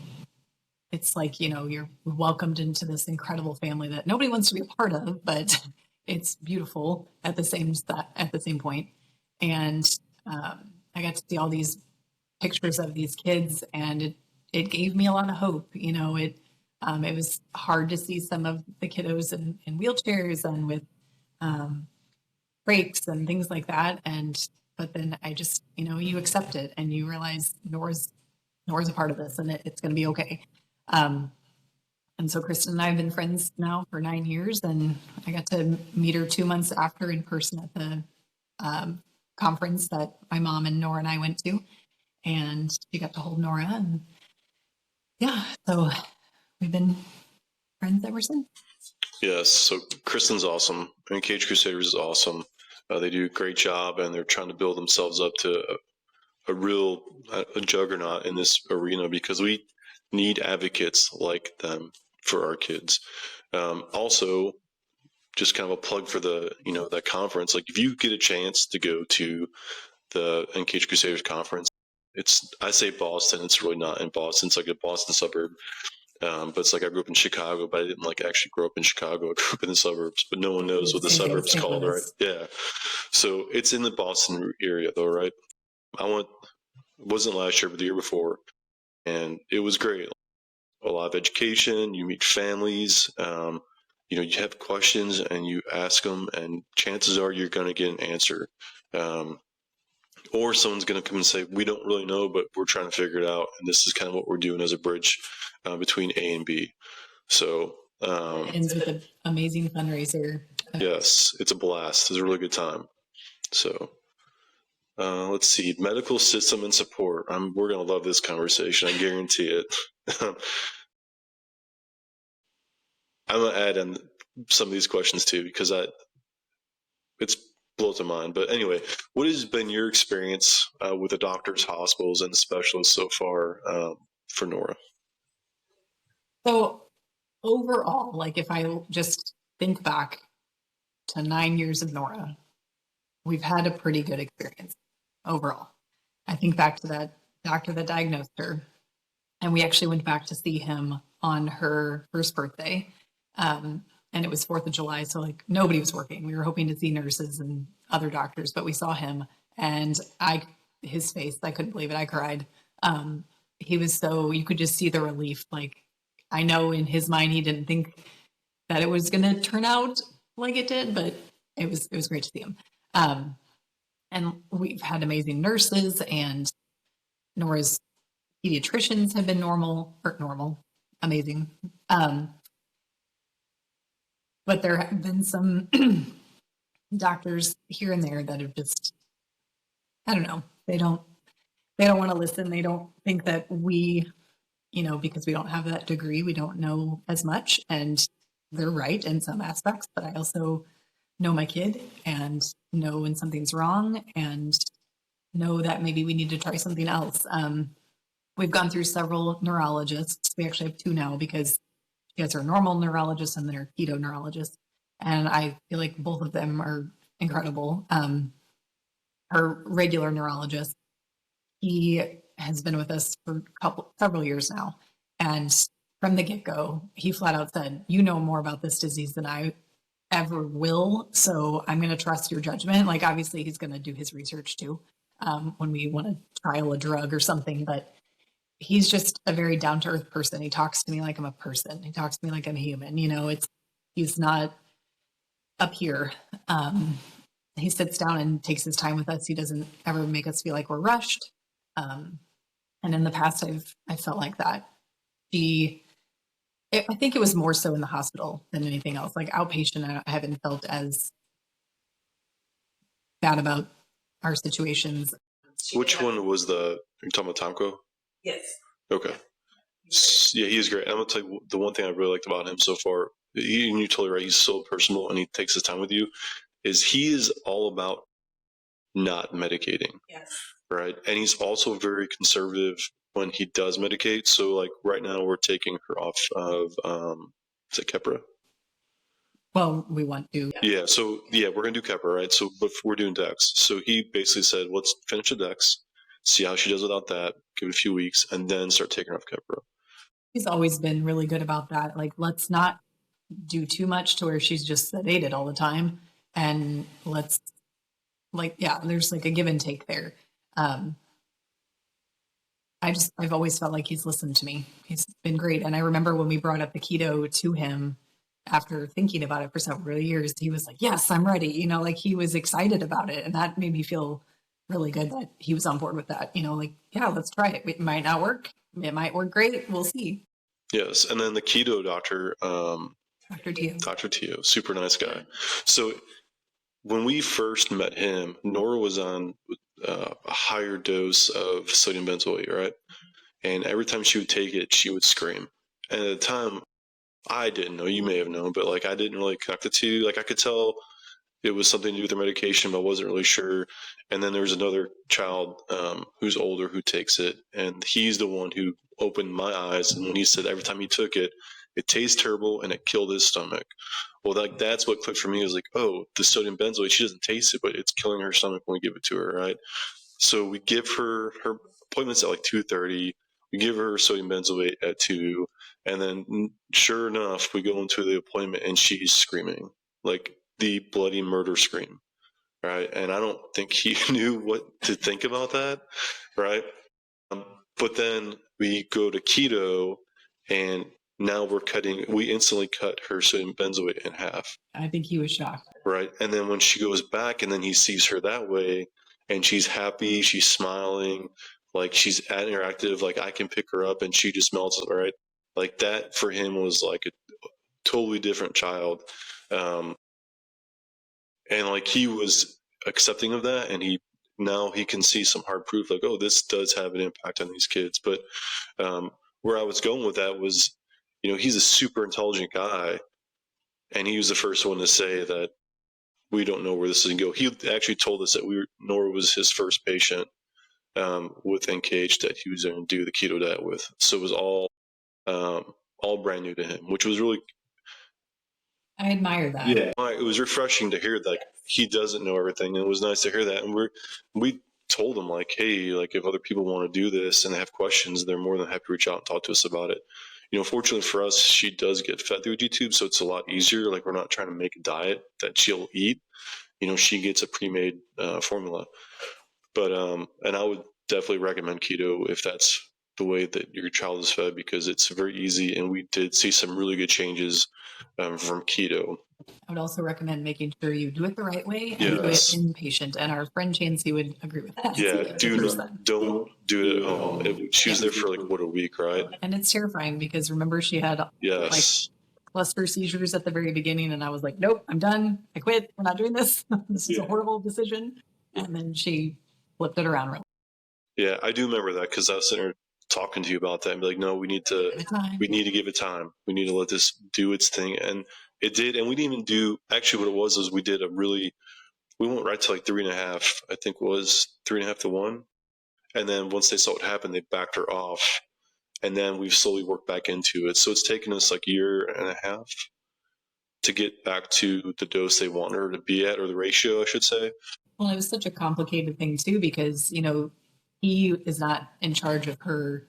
it's like, you're welcomed into this incredible family that nobody wants to be a part of, but it's beautiful at the same point. And I got to see all these pictures of these kids, and it gave me a lot of hope. It was hard to see some of the kiddos in wheelchairs and with breaks and things like that. But then I just, you accept it and you realize Nora's a part of this, and it's going to be okay. And so Kristen and I have been friends now for 9 years, and I got to meet her 2 months after in person at the conference that my mom and Nora and I went to, and she got to hold Nora, and yeah, so we've been friends ever since. Yes, so Kristen's awesome. Engaged Crusaders is awesome. They do a great job, and they're trying to build themselves up to a real juggernaut in this arena, because we need advocates like them for our kids. Also, just kind of a plug for the that conference. Like, if you get a chance to go to the Engaged Crusaders conference, I say Boston. It's really not in Boston. It's like a Boston suburb. But it's like, I grew up in Chicago, but I didn't actually grow up in Chicago. I grew up in the suburbs, but no one knows what the suburbs called, right? Yeah. So it's in the Boston area, though, right? Wasn't last year, but the year before, and it was great. A lot of education. You meet families. You have questions and you ask them, and chances are you're going to get an answer. Or someone's going to come and say, we don't really know, but we're trying to figure it out. And this is kind of what we're doing as a bridge between A and B. So it ends with an amazing fundraiser Yes, it's a blast. It's a really good time. So let's see, medical system and support. We're going to love this conversation. I guarantee it. I'm going to add in some of these questions too, because it's blows my mind. But anyway, what has been your experience with the doctors, hospitals, and specialists so far for Nora? So overall, like if I just think back to 9 years of Nora, we've had a pretty good experience overall. I think back to that doctor that diagnosed her, and we actually went back to see him on her first birthday. And it was 4th of July, so like nobody was working. We were hoping to see nurses and other doctors, but we saw him, and his face, I couldn't believe it. I cried. He was so, you could just see the relief. Like, I know in his mind he didn't think that it was going to turn out like it did, but it was great to see him. And we've had amazing nurses, and Nora's pediatricians have been amazing. But there have been some doctors here and there that have just, I don't know, they don't want to listen. They don't think that we, because we don't have that degree, we don't know as much. And they're right in some aspects, but I also know my kid and know when something's wrong and know that maybe we need to try something else. We've gone through several neurologists. We actually have 2 now, because she has her normal neurologist and then her keto neurologist. And I feel like both of them are incredible. Her regular neurologist, he has been with us for several years now. And from the get-go, he flat out said, you know more about this disease than I ever will. So I'm going to trust your judgment. Like, obviously he's going to do his research too, when we want to trial a drug or something, but he's just a very down-to-earth person. He talks to me like I'm a person. He talks to me like I'm human. He's not up here. He sits down and takes his time with us. He doesn't ever make us feel like we're rushed. And in the past, I felt like that. I think it was more so in the hospital than anything else. Like outpatient, I haven't felt as bad about our situations. Which one was you're talking about Tomko? Yes. Okay. Yeah, he is great. I'm gonna tell you the one thing I really liked about him so far. And you're totally right. He's so personal, and he takes his time with you. He is all about not medicating. Yes. Right, and he's also very conservative when he does medicate. So, like right now, we're taking her off of is it Keppra? Well, we want to. Yeah. So yeah, we're gonna do Keppra, right? So, but we're doing Dex. So he basically said, let's finish the Dex, see how she does without that, give it a few weeks, and then start taking her off Keppra. He's always been really good about that. Like, let's not do too much to where she's just sedated all the time. And let's, like, yeah, there's like a give and take there. I've always felt like he's listened to me. He's been great. And I remember when we brought up the keto to him after thinking about it for several years, he was like, yes, I'm ready. Like he was excited about it. And that made me feel really good that he was on board with that. Like, yeah, let's try it. It might not work. It might work great. We'll see. Yes. And then the keto doctor, Dr. Tio, super nice guy. So when we first met him, Nora was on a higher dose of sodium benzoate, right? And every time she would take it, she would scream. And at the time, I didn't know. You may have known, but like I didn't really connect the two. Like I could tell it was something to do with their medication, but I wasn't really sure. And then there was another child who's older who takes it, and he's the one who opened my eyes. And when he said every time he took it, it tastes terrible and it killed his stomach. Well, that's what clicked for me. Was like, oh, the sodium benzoate, she doesn't taste it, but it's killing her stomach when we give it to her, right? So we give her appointments at like 2:30. We give her sodium benzoate at 2, and then sure enough, we go into the appointment and she's screaming like the bloody murder scream, right? And I don't think he knew what to think about that, right? But then we go to keto, and now we instantly cut her sodium benzoate in half. I think he was shocked. Right. And then when she goes back and then he sees her that way and she's happy, she's smiling, like she's interactive, like I can pick her up and she just melts it, right? Like that for him was like a totally different child. And like he was accepting of that, and now he can see some hard proof, like, oh, this does have an impact on these kids. But where I was going with that was, he's a super intelligent guy, and he was the first one to say that we don't know where this is going to go. He actually told us that Nora was his first patient with NKH that he was going to do the keto diet with. So it was all brand new to him, which was really, I admire that. yeah, it was refreshing to hear that he doesn't know everything, and it was nice to hear that. And we told him, like, hey, like, if other people want to do this and they have questions, they're more than happy to reach out and talk to us about it. Fortunately for us, she does get fed through YouTube, so it's a lot easier. Like, we're not trying to make a diet that she'll eat. She gets a pre-made formula. But and I would definitely recommend keto if that's the way that your child is fed, because it's very easy, and we did see some really good changes from keto. I would also recommend making sure you do it the right way and Yes. do it inpatient. And our friend Chansey would agree with that. Yeah, don't do it at home. She was there for like a week, right? And it's terrifying because remember she had like cluster seizures at the very beginning, and I was like, nope, I'm done. I quit. We're not doing this. This is a horrible decision. And then she flipped it around. Really. Yeah, I do remember that, because I was sitting there talking to you about that and be like, no, we need to give it time. We need to let this do its thing. And it did. And we didn't even do, actually what it was we went right to like 3.5, I think was 3.5 to 1. And then once they saw what happened, they backed her off. And then we've slowly worked back into it. So it's taken us like a year and a half to get back to the dose they want her to be at, or the ratio, I should say. Well, it was such a complicated thing too, because, he is not in charge of her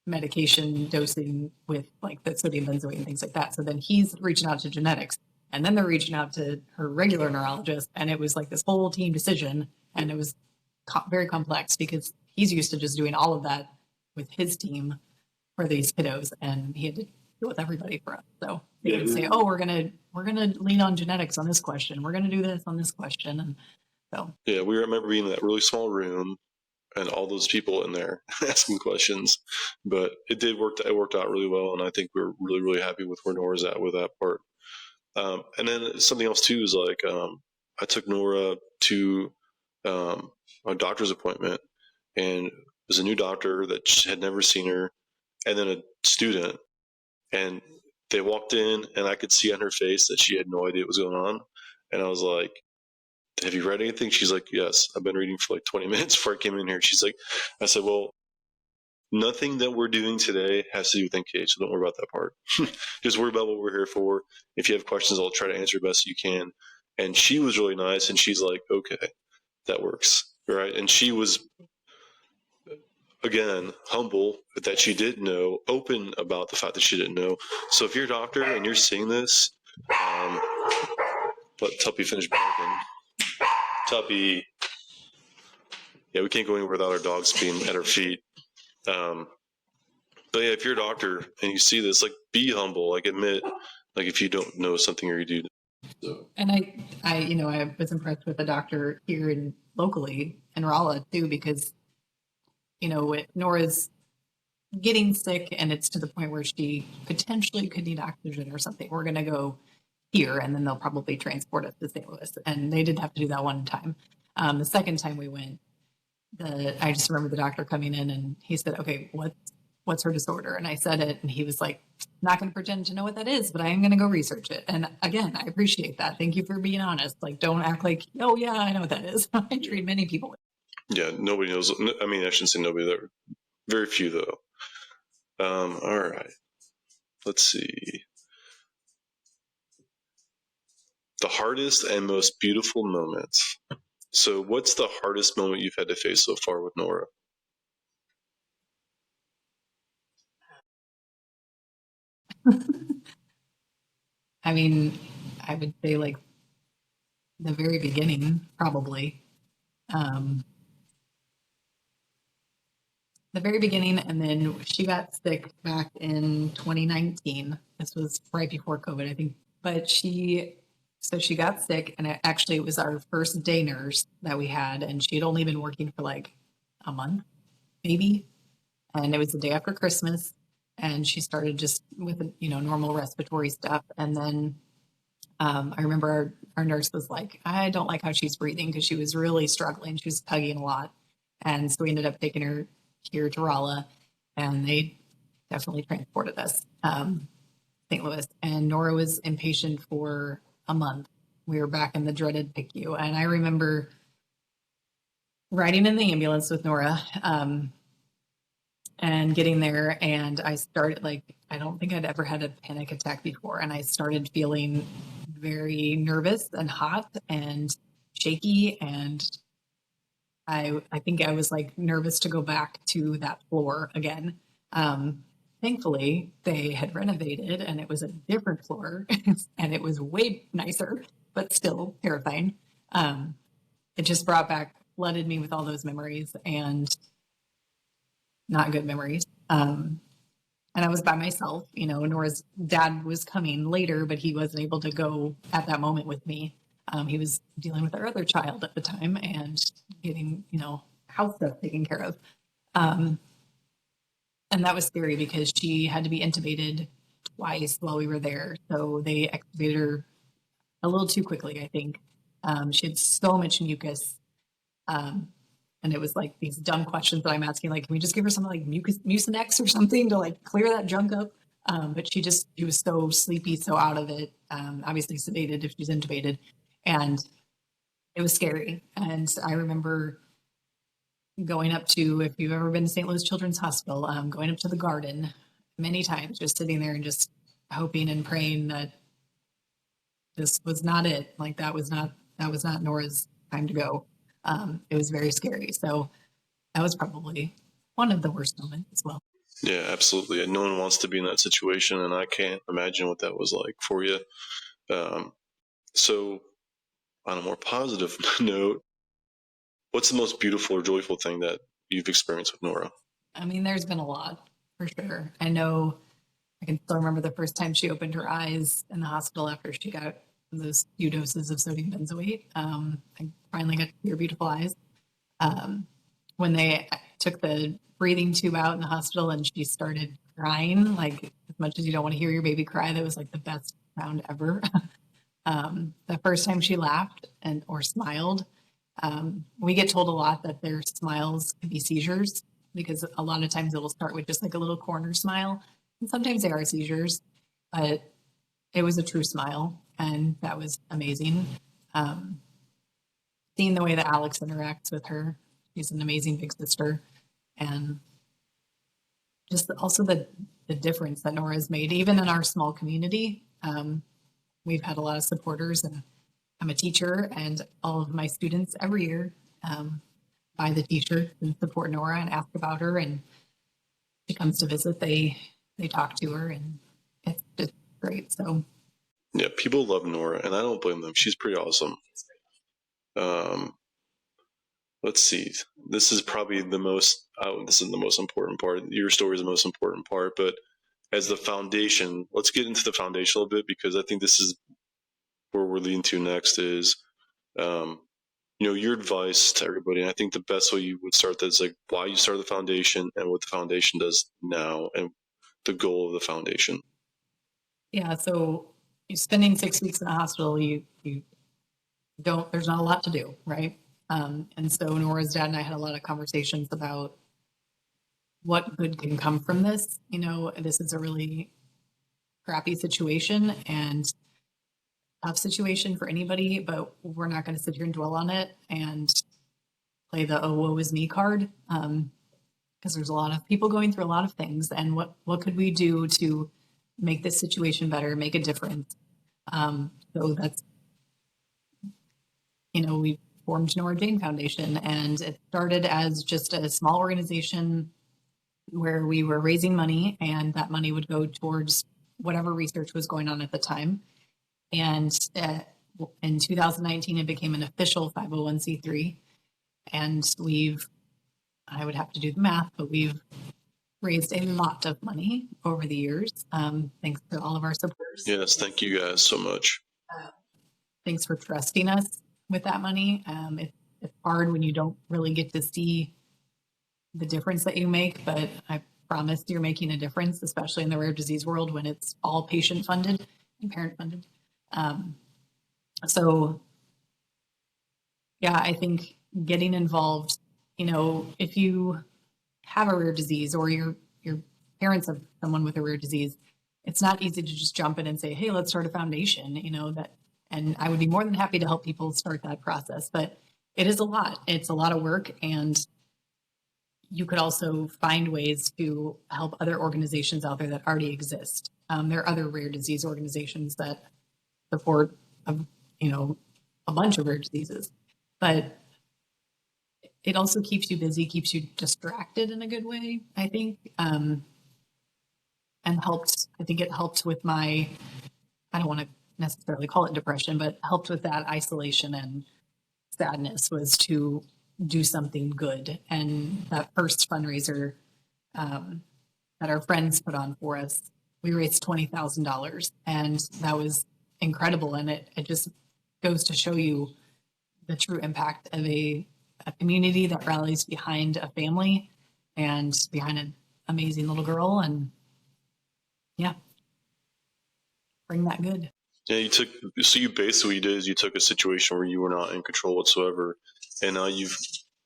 medication dosing with like the sodium benzoate and things like that. So then he's reaching out to genetics, and then they're reaching out to her regular neurologist. And it was like this whole team decision. And it was very complex because he's used to just doing all of that with his team for these kiddos. And he had to deal with everybody for us. So they would say, oh, we're going to lean on genetics on this question. We're going to do this on this question. And so, yeah, we remember being in that really small room and all those people in there asking questions, but it worked out really well. And I think we're really, really happy with where Nora's at with that part. And then something else too is like, I took Nora to a doctor's appointment, and it was a new doctor that had never seen her, and then a student, and they walked in, and I could see on her face that she had no idea what was going on. And I was like, have you read anything? She's like, yes, I've been reading for like 20 minutes before I came in here. She's like, I said, well, nothing that we're doing today has to do with NKH, so don't worry about that part. Just worry about what we're here for. If you have questions, I'll try to answer best you can. And she was really nice, and she's like, okay, that works, right? And she was, again, humble that she didn't know, open about the fact that she didn't know. So if you're a doctor and you're seeing this, let Tuppy finish barking. Tuppy. Yeah, we can't go anywhere without our dogs being at our feet. But yeah, if you're a doctor and you see this, like, be humble, like, admit, like, if you don't know something or you do. So. And I was impressed with the doctor here locally in Rolla too, because, Nora's getting sick and it's to the point where she potentially could need oxygen or something. We're going to go here, and then they'll probably transport us to St. Louis. And they did have to do that one time. The second time we went, I just remember the doctor coming in and he said, okay, what's her disorder? And I said it, and he was like, not going to pretend to know what that is, but I am going to go research it. And again, I appreciate that. Thank you for being honest. Like, don't act like, oh yeah, I know what that is. I treat many people. Yeah, nobody knows. I mean, I shouldn't say nobody. There, very few though. All right, let's see. The hardest and most beautiful moments. So what's the hardest moment you've had to face so far with Nora? I mean, I would say like the very beginning, probably. The very beginning, and then she got sick back in 2019. This was right before COVID, I think. But she got sick, and it was our first day nurse that we had, and she had only been working for like a month, maybe. And it was the day after Christmas, and she started just with normal respiratory stuff, and then I remember our nurse was like, I don't like how she's breathing because she was really struggling. She was tugging a lot. And so we ended up taking her here to Rolla, and they definitely transported us, St. Louis. And Nora was inpatient for a month. We were back in the dreaded PICU. And I remember riding in the ambulance with Nora, and getting there, and I started I don't think I'd ever had a panic attack before, and I started feeling very nervous and hot and shaky, and I think I was like nervous to go back to that floor again. Thankfully, they had renovated, and it was a different floor, and it was way nicer, but still terrifying. It just flooded me with all those memories, and not good memories. And I was by myself. Nora's dad was coming later, but he wasn't able to go at that moment with me. He was dealing with our other child at the time and getting, house stuff taken care of. And that was scary because she had to be intubated twice while we were there. So they extubated her a little too quickly, I think. She had so much mucus. And it was like these dumb questions that I'm asking, like, can we just give her some like Mucinex or something to like clear that junk up? But she was so sleepy, so out of it, obviously sedated if she's intubated. And it was scary. And I remember going up to, if you've ever been to St. Louis Children's Hospital, going up to the garden many times, just sitting there and just hoping and praying that this was not it. Like that was not Nora's time to go. It was very scary. So that was probably one of the worst moments as well. Yeah, absolutely. And no one wants to be in that situation, and I can't imagine what that was like for you. So, on a more positive note, what's the most beautiful or joyful thing that you've experienced with Nora? I mean, there's been a lot for sure. I know I can still remember the first time she opened her eyes in the hospital after she got those few doses of sodium benzoate. I finally got to see her beautiful eyes. When they took the breathing tube out in the hospital and she started crying, like as much as you don't want to hear your baby cry, that was like the best sound ever. The first time she laughed or smiled, we get told a lot that their smiles can be seizures because a lot of times it will start with just like a little corner smile. And sometimes they are seizures, but it was a true smile, and that was amazing. Seeing the way that Alex interacts with her, she's an amazing big sister, and just also the difference that Nora has made, even in our small community. We've had a lot of supporters, and I'm a teacher, and all of my students every year buy the t-shirts and support Nora and ask about her, and she comes to visit. They talk to her, and it's just great. So yeah, people love Nora, and I don't blame them. She's pretty awesome. Let's see. This is probably the most. This is the most important part. Your story is the most important part, but as the foundation, let's get into the foundation a little bit because I think this is where we're leading to next. Is your advice to everybody. And I think the best way you would start that is like why you started the foundation and what the foundation does now and the goal of the foundation. yeah, so you're spending 6 weeks in a hospital, you don't, there's not a lot to do, right? And so Nora's dad and I had a lot of conversations about what good can come from this. This is a really crappy situation and tough situation for anybody, but we're not going to sit here and dwell on it and play the, oh, woe is me card. Because there's a lot of people going through a lot of things, and what could we do to make this situation better, make a difference? So that's, we formed Nora Jane Foundation, and it started as just a small organization where we were raising money, and that money would go towards whatever research was going on at the time. And in 2019, it became an official 501c3, and I would have to do the math, but we've raised a lot of money over the years, thanks to all of our supporters. Yes, thank you guys so much. Thanks for trusting us with that money. It's hard when you don't really get to see the difference that you make, but I promise you're making a difference, especially in the rare disease world when it's all patient funded and parent funded. So yeah, I think getting involved, if you have a rare disease or your parents have someone with a rare disease, it's not easy to just jump in and say, hey, let's start a foundation, and I would be more than happy to help people start that process. But it is a lot. It's a lot of work. And you could also find ways to help other organizations out there that already exist. There are other rare disease organizations that support, a, a bunch of rare diseases, but it also keeps you busy, keeps you distracted in a good way, I think. And I think it helped with I don't want to necessarily call it depression, but helped with that isolation and sadness, was to do something good. And that first fundraiser that our friends put on for us, we raised $20,000, and that was incredible. And it just goes to show you the true impact of a community that rallies behind a family and behind an amazing little girl. And yeah, bring that good. Yeah, you basically did is you took a situation where you were not in control whatsoever, and now you've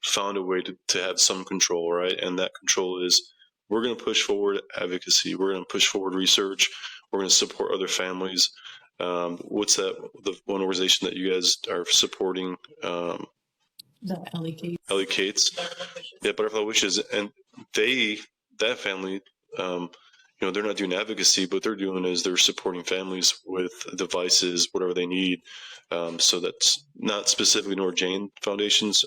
found a way to have some control, right? And that control is, we're going to push forward advocacy, we're going to push forward research, we're going to support other families. What's that, the one organization that you guys are supporting? The Ellie Cates. Ellie Cates. Yeah, Butterfly Wishes. And that family, they're not doing advocacy, but they're doing is they're supporting families with devices, whatever they need. So that's not specifically Nora Jane Foundation's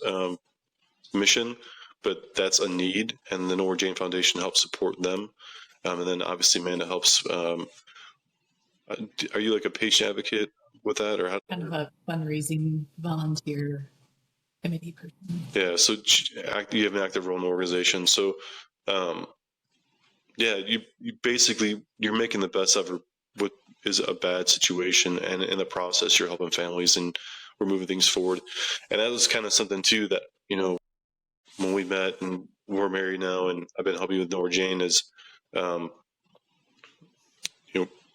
mission, but that's a need, and the Nora Jane Foundation helps support them. And then obviously Amanda helps. Are you like a patient advocate with that, or how? Kind of a fundraising volunteer committee person. Yeah, so you have an active role in the organization. So, yeah, you basically, you're making the best of what is a bad situation, and in the process, you're helping families and we're moving things forward. And that was kind of something too that, when we met and we're married now, and I've been helping with Nora Jane, is,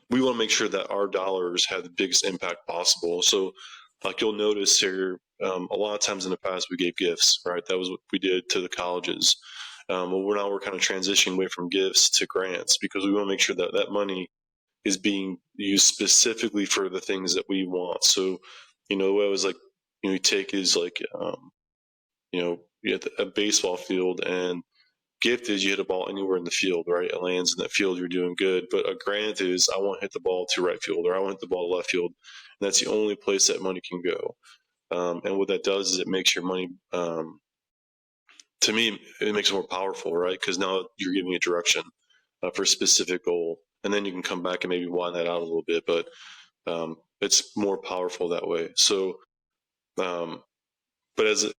we want to make sure that our dollars have the biggest impact possible. So, like you'll notice here, a lot of times in the past we gave gifts, right? That was what we did to the colleges. Well, we're kind of transitioning away from gifts to grants, because we want to make sure that that money is being used specifically for the things that we want. So, the way I was like, you take is like, you had a baseball field, and gift is you hit a ball anywhere in the field, right? It lands in that field, you're doing good. But a grant is, I want to hit the ball to right field, or I want to hit the ball to left field. And that's the only place that money can go. And what that does is it makes your money, to me, it makes it more powerful, right? Because now you're giving a direction for a specific goal. And then you can come back and maybe widen that out a little bit. But it's more powerful that way. So, but as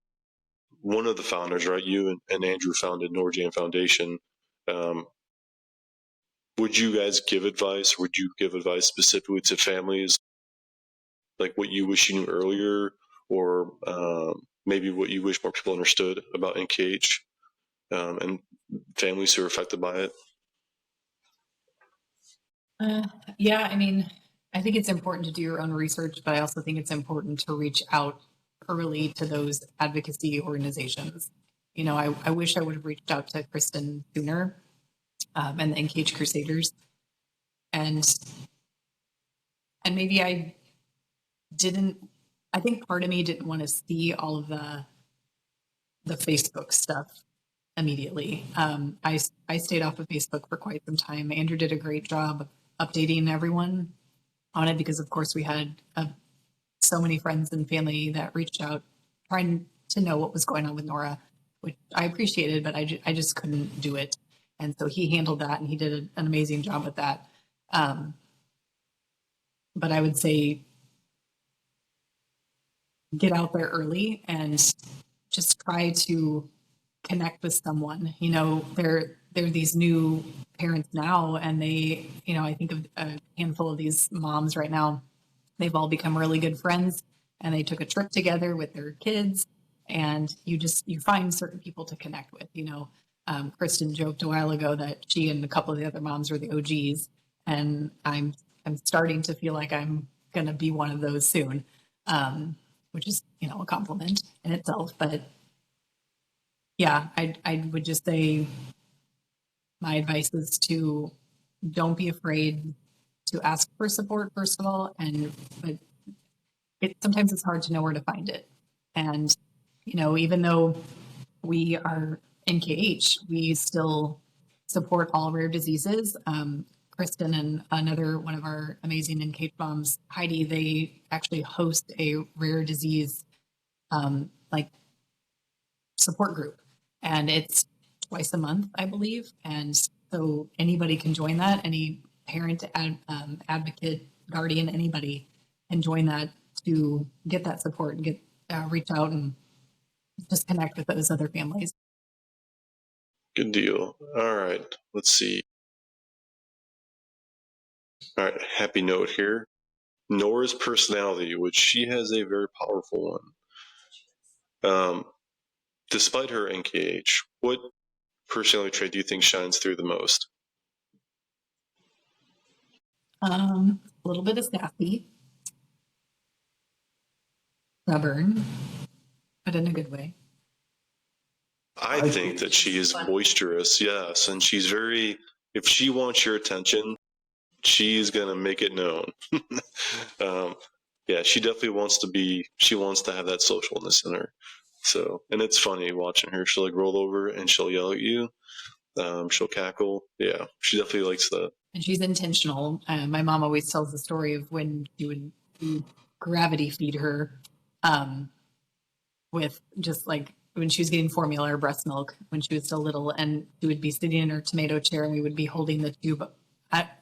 one of the founders, right, you and Andrew founded Nora Jane Foundation. Would you guys give advice? Would you give advice specifically to families, like what you wish you knew earlier, or maybe what you wish more people understood about NKH, and families who are affected by it? Yeah, I mean, I think it's important to do your own research, but I also think it's important to reach out early to those advocacy organizations. I wish I would have reached out to Kristen sooner, and the NKH Crusaders, and maybe I think part of me didn't want to see all of the Facebook stuff immediately. I stayed off of Facebook for quite some time. Andrew did a great job updating everyone on it, because of course we had so many friends and family that reached out trying to know what was going on with Nora, which I appreciated, but I just couldn't do it. And so he handled that, and he did an amazing job with that. But I would say get out there early and just try to connect with someone. There are these new parents now, and they, I think of a handful of these moms right now. They've all become really good friends, and they took a trip together with their kids, and you find certain people to connect with. Kristen joked a while ago that she and a couple of the other moms were the OGs, and I'm starting to feel like I'm going to be one of those soon. which is, a compliment in itself. But yeah, I would just say my advice is to don't be afraid to ask for support, first of all. But sometimes it's hard to know where to find it. And, even though we are NKH, we still support all rare diseases. Kristen and another one of our amazing NKH moms, Heidi, they actually host a rare disease like support group, and it's twice a month, I believe. And so anybody can join that. Any parent, advocate, guardian, anybody can join that to get that support and get reach out and just connect with those other families. Good deal. All right. Let's see. All right. Happy note here. Nora's personality, which she has a very powerful one. Despite her NKH, what personality trait do you think shines through the most? A little bit of sassy, stubborn, but in a good way. I think that she is boisterous, yes, and she's very. If she wants your attention, she's gonna make it known. Yeah, she definitely wants to be. She wants to have that socialness in her. So, and it's funny watching her. She'll like roll over and she'll yell at you. She'll cackle. Yeah, she definitely likes that. And she's intentional. My mom always tells the story of when she would gravity feed her with just like when she was getting formula or breast milk when she was still little, and she would be sitting in her tomato chair and we would be holding the tube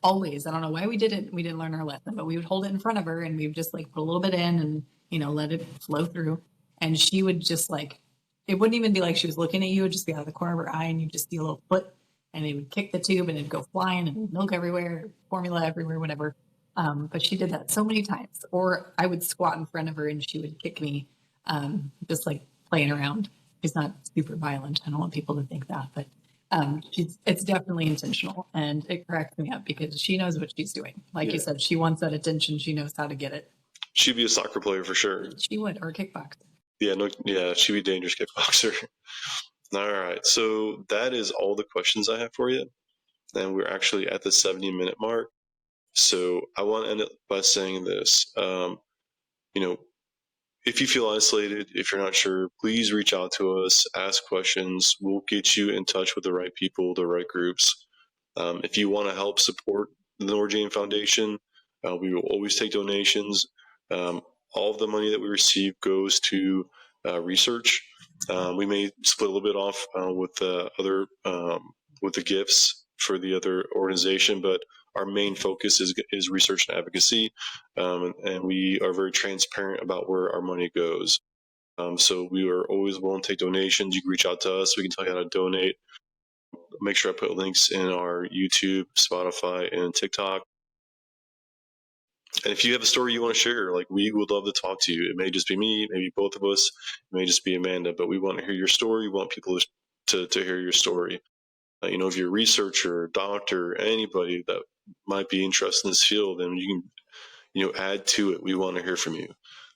always. I don't know why we didn't learn our lesson, but we would hold it in front of her and we would just like put a little bit in and, let it flow through. And she would just like, it wouldn't even be like she was looking at you. It would just be out of the corner of her eye and you just see a little foot and it would kick the tube and it'd go flying and milk everywhere, formula everywhere, whatever. But she did that so many times. Or I would squat in front of her and she would kick me, just like playing around. She's not super violent. I don't want people to think that, but it's definitely intentional, and it cracks me up because she knows what she's doing. Like you said, she wants that attention. She knows how to get it. She'd be a soccer player for sure. She would, or a kickboxer. Yeah, she'd be a dangerous kickboxer. All right, so that is all the questions I have for you, and we're actually at the 70-minute mark. So I want to end it by saying this. If you feel isolated, if you're not sure, please reach out to us, ask questions. We'll get you in touch with the right people, the right groups. If you want to help support the Nora Jane Foundation, we will always take donations. All of the money that we receive goes to research. We may split a little bit off with the other with the gifts for the other organization, but our main focus is research and advocacy, and we are very transparent about where our money goes. So we are always willing to take donations. You can reach out to us. We can tell you how to donate. Make sure I put links in our YouTube, Spotify, and TikTok. And if you have a story you want to share, like we would love to talk to you. It may just be me, maybe both of us, it may just be Amanda, but we want to hear your story. We want people to hear your story. If you're a researcher, doctor, anybody that might be interested in this field, and you can, add to it. We want to hear from you.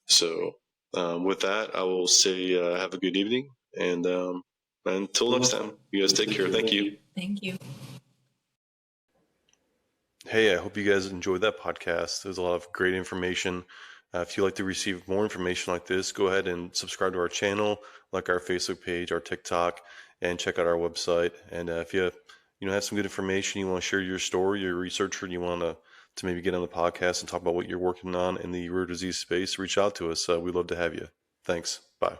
So with that, I will say have a good evening, and until next time, you guys take care. Thank you. Thank you. Hey, I hope you guys enjoyed that podcast. There's a lot of great information. If you'd like to receive more information like this, go ahead and subscribe to our channel, like our Facebook page, our TikTok, and check out our website. And if you have some good information, you want to share your story, you're a researcher, and you want to maybe get on the podcast and talk about what you're working on in the rare disease space, reach out to us. We'd love to have you. Thanks. Bye.